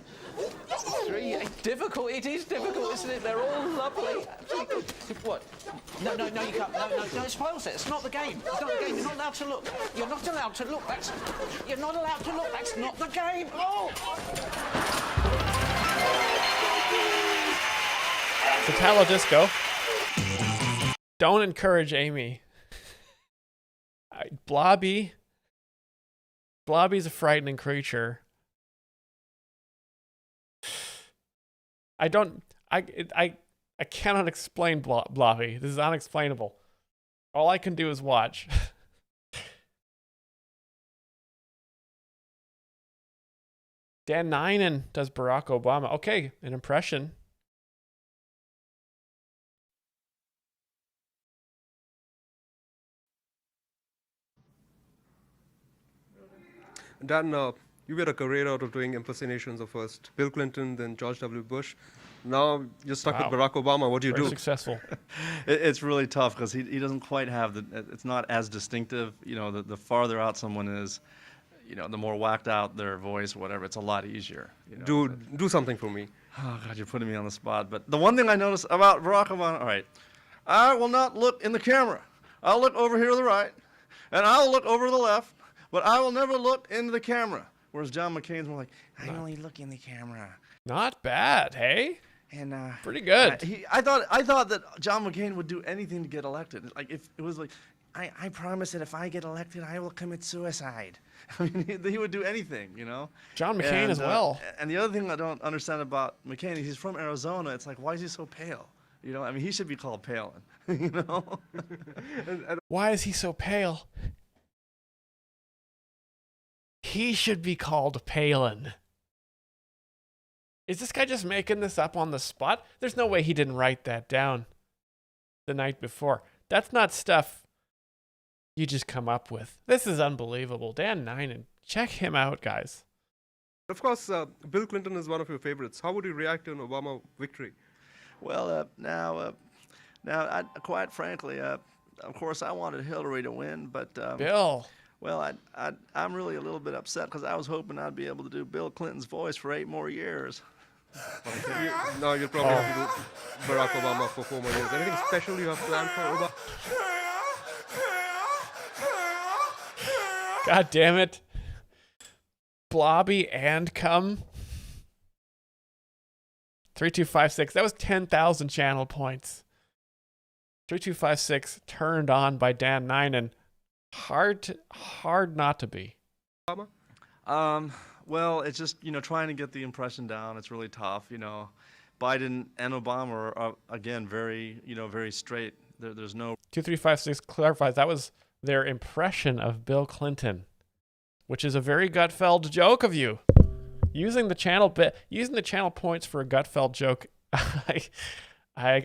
3. Difficult. It is difficult, isn't it? They're all lovely. What? No, you can't. No, it spoils it. It's not the game. It's not the game. You're not allowed to look. You're not allowed to look. You're not allowed to look. That's not the game. Oh! It's Italo Disco. Don't encourage Amy. Blobby's a frightening creature. I cannot explain Blobby. This is unexplainable. All I can do is watch. Dan Ninen does Barack Obama. Okay, an impression. Dan, you made a career out of doing impersonations of first Bill Clinton, then George W. Bush. Now you're stuck with Barack Obama. What do you do? Very successful. It's really tough because he doesn't quite have it's not as distinctive. You know, the farther out someone is, you know, the more whacked out their voice, whatever. It's a lot easier. You know? Do something for me. Oh God, you're putting me on the spot. But the one thing I noticed about Barack Obama, all right, I will not look in the camera. I'll look over here to the right, and I'll look over to the left, but I will never look into the camera. Whereas John McCain's more like, I only look in the camera. Not bad, hey? And pretty good. I thought that John McCain would do anything to get elected. Like if it was like, I promise that if I get elected, I will commit suicide. I mean, he would do anything, you know. John McCain as well. And the other thing I don't understand about McCain, he's from Arizona. It's like, why is he so pale? You know, I mean, he should be called Palin. You know. Why is he so pale? He should be called Palin. Is this guy just making this up on the spot? There's no way he didn't write that down the night before. That's not stuff you just come up with. This is unbelievable. Dan Ninen, check him out, guys. Of course, Bill Clinton is one of your favorites. How would you react to an Obama victory? Well, now, quite frankly, of course, I wanted Hillary to win, but Bill. Well, I'm really a little bit upset because I was hoping I'd be able to do Bill Clinton's voice for 8 more years. No, you'll probably have to do Barack Obama for 4 more years. Anything special you have planned for Obama? God damn it. Blobby and cum. 3256. That was 10,000 channel points. 3256 turned on by Dan Ninen. Hard not to be. Well, it's just, you know, trying to get the impression down. It's really tough. You know, Biden and Obama are again very straight. There's no. 2356 clarifies that was their impression of Bill Clinton, which is a very Gutfeld joke of you. Using the channel points for a Gutfeld joke, I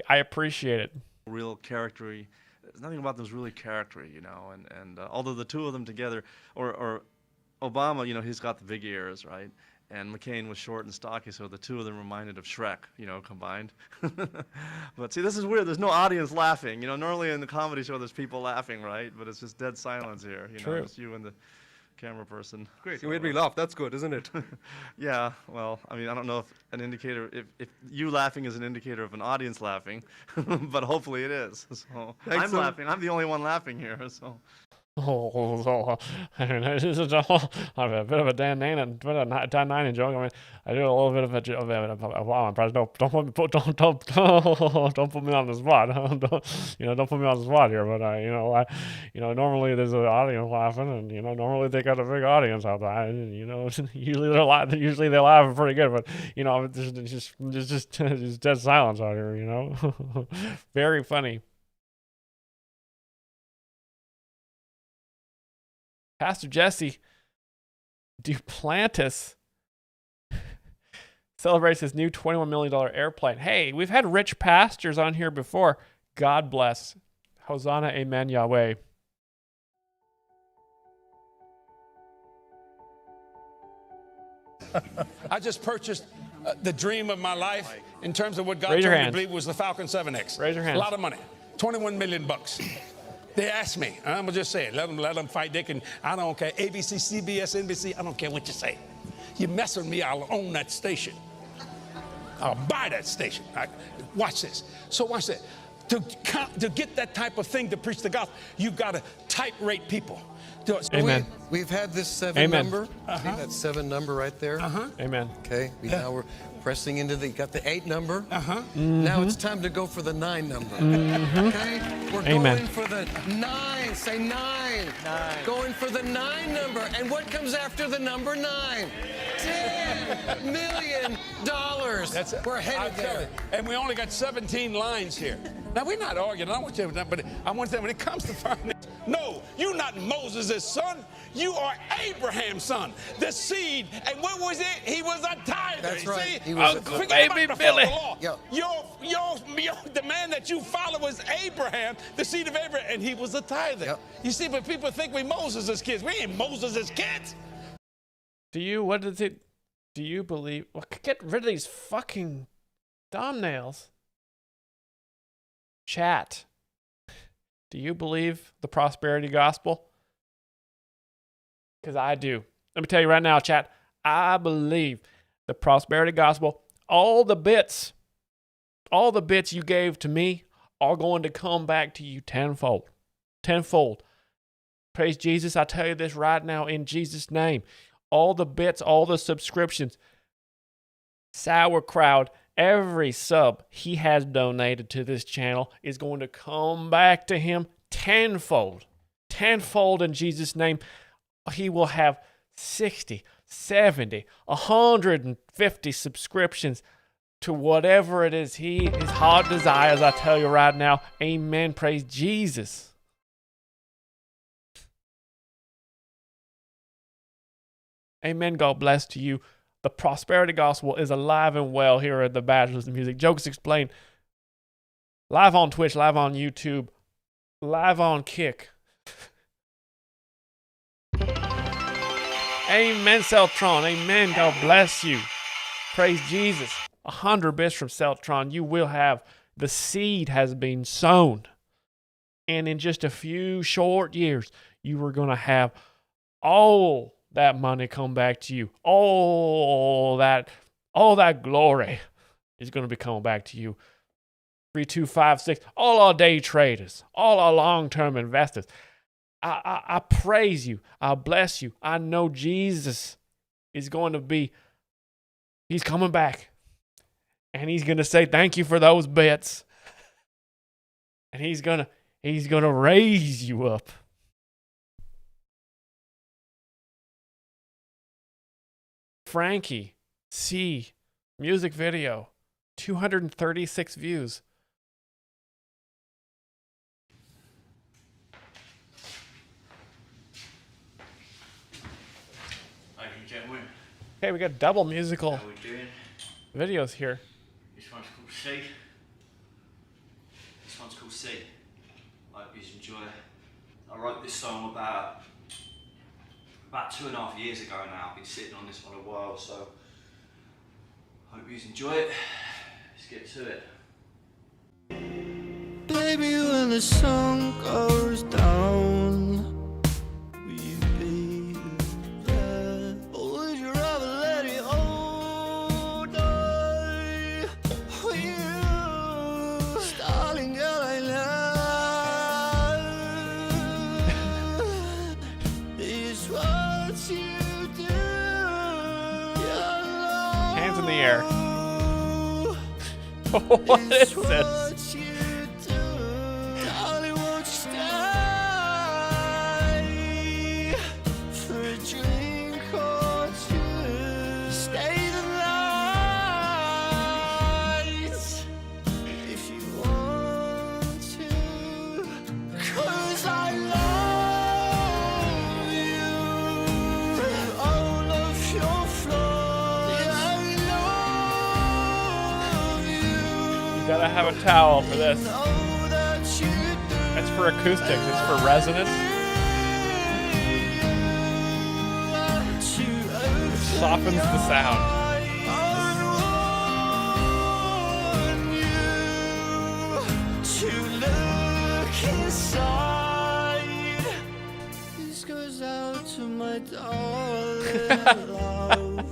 appreciate it. Real charactery. There's nothing about them that's really charactery, you know. And although the two of them together, or Obama, you know, he's got the big ears, right? And McCain was short and stocky, so the two of them reminded of Shrek, you know, combined. But see, this is weird. There's no audience laughing. You know, normally in the comedy show there's people laughing, right? But it's just dead silence here. You know, it's you and the camera person. Great, you made me laugh. That's good, isn't it? Yeah, well, I mean, I don't know if an indicator, if you laughing is an indicator of an audience laughing, but hopefully it is. So I'm laughing. I'm the only one laughing here, so. I mean, this is a bit of a Dan Ninen joke. I mean, I do a little bit of a wow impression. Don't put me on the spot. Don't put me on the spot here. But normally there's an audience laughing, and normally they got a big audience out there. And, usually they're laughing pretty good, but there's just dead silence out here. Very funny. Pastor Jesse Duplantis celebrates his new $21 million airplane. Hey, we've had rich pastors on here before. God bless. Hosanna, amen, Yahweh. I just purchased the dream of my life in terms of what God Raise told your me to hand. believe was the Falcon 7X. Raise your hand. A lot of money. $21 million. They asked me, and I'm going to just say it. Let them fight. I don't care. ABC, CBS, NBC, I don't care what you say. You mess with me, I'll own that station. I'll buy that station. Watch this. So watch this. To get that type of thing to preach the gospel, you've got to type rate people. Amen. We've had this 7 Amen. number. See that 7 number right there? Amen. Okay. Now we're pressing into got the 8 number. Mm-hmm. Now it's time to go for the 9 number. Mhm. Okay? We're Amen. going for the 9. Say 9. 9. Going for the 9 number. And what comes after the number 9? $10 million. That's it. We're I'll headed tell there. you. And we only got 17 lines here. Now, we're not arguing. I want you to, but I want to say when it comes to finance, no, you're not Moses' son. You are Abraham's son. The seed. And what was it? He was a tither. That's See? right. He was a Forget baby about the Billy. law. The man that you follow was Abraham, the seed of Abraham, and he was a tither. You see, but people think we Moses' kids. We ain't Moses' kids. Do you believe? Well, get rid of these fucking thumbnails. Chat. Do you believe the prosperity gospel? Because I do. Let me tell you right now, chat. I believe the prosperity gospel. All the bits you gave to me are going to come back to you tenfold. Tenfold. Praise Jesus. I tell you this right now in Jesus' name. All the bits, all the subscriptions, sauerkraut, every sub he has donated to this channel is going to come back to him tenfold. Tenfold in Jesus' name. He will have 60, 70, 150 subscriptions to whatever it is his heart desires. I tell you right now, amen. Praise Jesus. Amen. God bless to you. The prosperity gospel is alive and well here at the Bachelors of Music. Jokes Explained. Live on Twitch, live on YouTube, live on Kick. Amen, Celtron. Amen. God bless you. Praise Jesus. 100 bits from Celtron. You will have. The seed has been sown. And in just a few short years, you are going to have all that money come back to you. All that glory is going to be coming back to you. 3, 2, 5, 6. All our day traders, all our long-term investors. I praise you. I bless you. I know Jesus is going to be. He's coming back, and he's going to say thank you for those bits, and he's gonna raise you up. Frankie C. Music video. 236 views. Ladies and gentlemen. Okay, we got double musical How are we doing? videos here. This one's called C. This one's called C. I hope you enjoy it. I wrote this song about 2.5 years ago now. I've been sitting on this one a while, so hope you enjoy it. Let's get to it. Baby, when the sun goes down, will you be there? Or would you rather let it all die? Will you, starting girl, I love is what you do. Hands in the air. What is this? Gotta have a towel for this. It's for acoustics, it's for resonance. It softens the sound. This goes out to my darling love.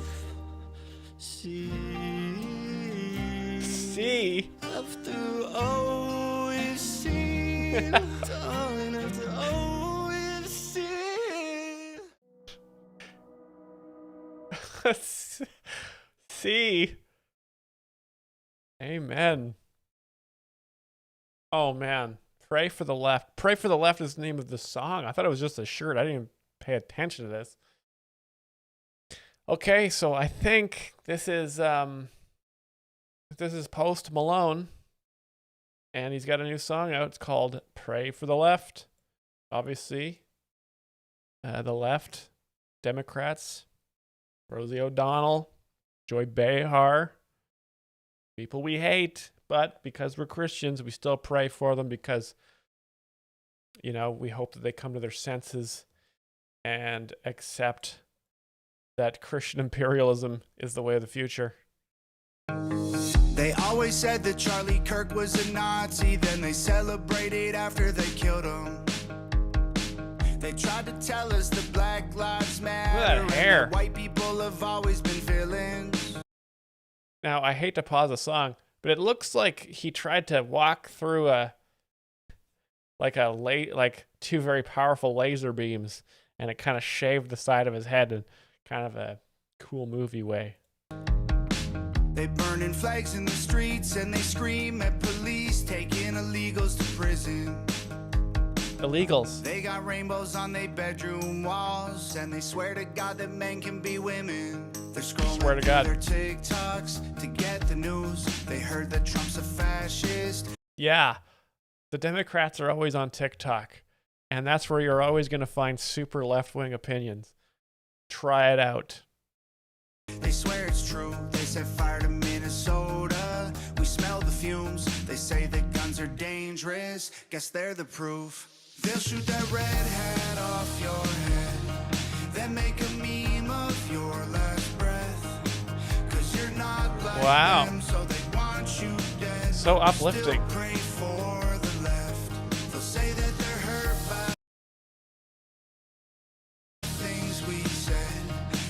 Darling, after all we've seen. See. Amen. Oh man. Pray for the Left. Pray for the Left is the name of the song. I thought it was just a shirt. I didn't even pay attention to this. Okay, so I think this is Post Malone. And he's got a new song out. It's called Pray for the Left. Obviously. The left. Democrats. Rosie O'Donnell. Joy Behar. People we hate. But because we're Christians, we still pray for them because, you know, we hope that they come to their senses and accept that Christian imperialism is the way of the future. They always said that Charlie Kirk was a Nazi, then they celebrated after they killed him. They tried to tell us that Black Lives Matter and that white people have always been villains. Now, I hate to pause the song, but it looks like he tried to walk through two very powerful laser beams, and it kind of shaved the side of his head in kind of a cool movie way. They burning flags in the streets and they scream at police, taking illegals to prison. Illegals. They got rainbows on their bedroom walls, and they swear to God that men can be women. They're scrolling through their TikToks to get the news. They heard that Trump's a fascist. Yeah, the Democrats are always on TikTok, and that's where you're always going to find super left-wing opinions. Try it out. They swear it's true. They set fire to Minnesota. We smell the fumes. They say that guns are dangerous. Guess they're the proof. They'll shoot that red hat off your head, then make a meme of your last breath. 'Cause you're not like them, so they want you dead. So uplifting. Still pray for the left. They'll say that they're hurt by things we said.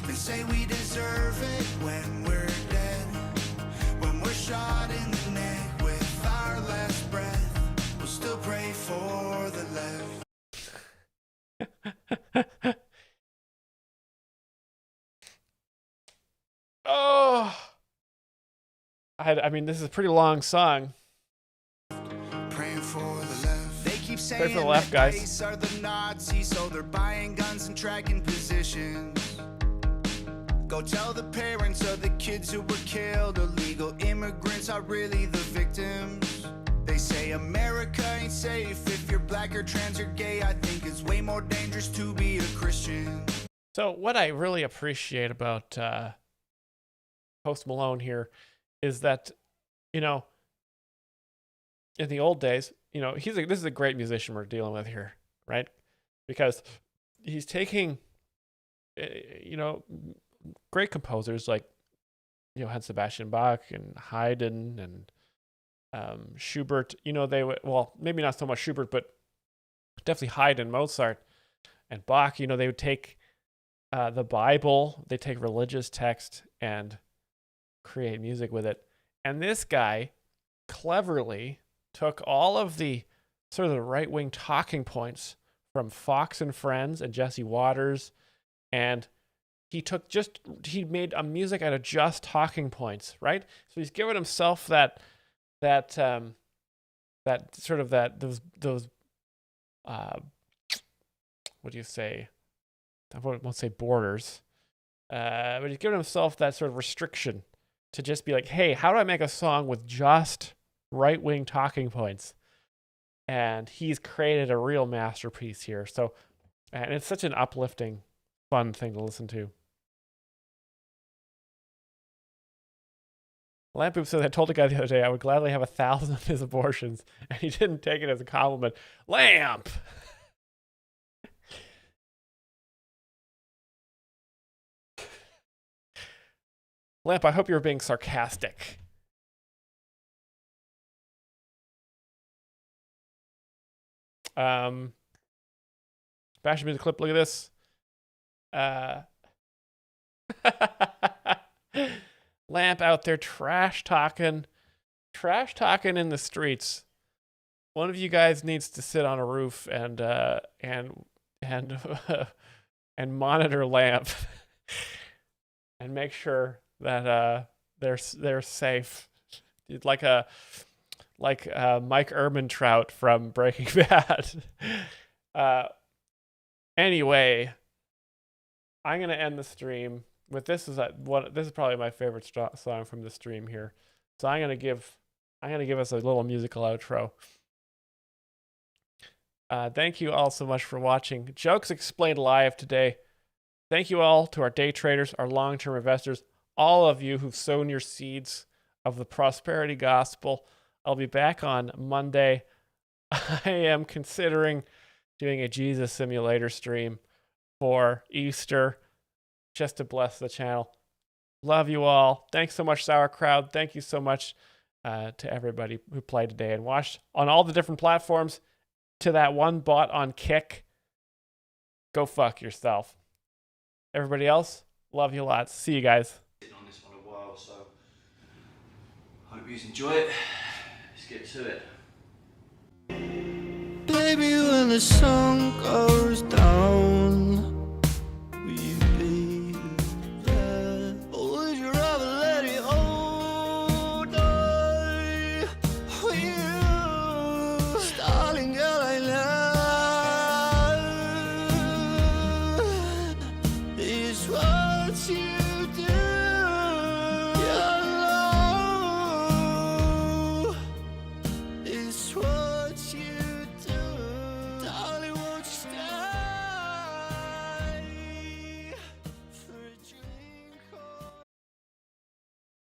They say we deserve it when we're dead. When we're shot in the neck with our last breath, we'll still pray for the left. Oh, I mean, this is a pretty long song. Praying for the left. They keep saying Pray for the left, guys. ICE are the Nazis, so they're buying guns and tracking positions. Go tell the parents of the kids who were killed. Illegal immigrants are really the victims. They say America ain't safe if you're black or trans or gay. I think it's way more dangerous to be a Christian. So what I really appreciate about Post Malone here is that, you know, in the old days, you know, this is a great musician we're dealing with here, right? Because he's taking, you know, great composers like Johann Sebastian Bach and Haydn and Schubert. You know, well, maybe not so much Schubert, but definitely Haydn, Mozart, and Bach. You know, they would take the Bible, they take religious text and create music with it. And this guy cleverly took all of the sort of the right-wing talking points from Fox and Friends and Jesse Waters, and he made a music out of just talking points, right? So he's given himself those what do you say? I won't say borders, but he's given himself that sort of restriction to just be like, hey, how do I make a song with just right-wing talking points? And he's created a real masterpiece here. So, and it's such an uplifting, fun thing to listen to. Lampoop says, I told a guy the other day I would gladly have 1,000 of his abortions, and he didn't take it as a compliment. Lamp! Lamp, I hope you're being sarcastic. Bash music clip, look at this. Lamp out there trash talking in the streets. one of you guys needs to sit on a roof and and monitor Lamp and make sure that they're safe. Like Mike Ehrmantraut from Breaking Bad. Anyway, I'm gonna end the stream with this is probably my favorite song from the stream here. So I'm gonna give us a little musical outro. Thank you all so much for watching Jokes Explained live today. Thank you all to our day traders, our long-term investors, all of you who've sown your seeds of the prosperity gospel. I'll be back on Monday. I am considering doing a Jesus simulator stream for Easter just to bless the channel. Love you all. Thanks so much, Sauerkraut. Thank you so much to everybody who played today and watched on all the different platforms. To that one bot on Kick, go fuck yourself. Everybody else, love you lots. See you guys. On this one a while, so hope you enjoy it. Let's get to it. Baby, when the sun goes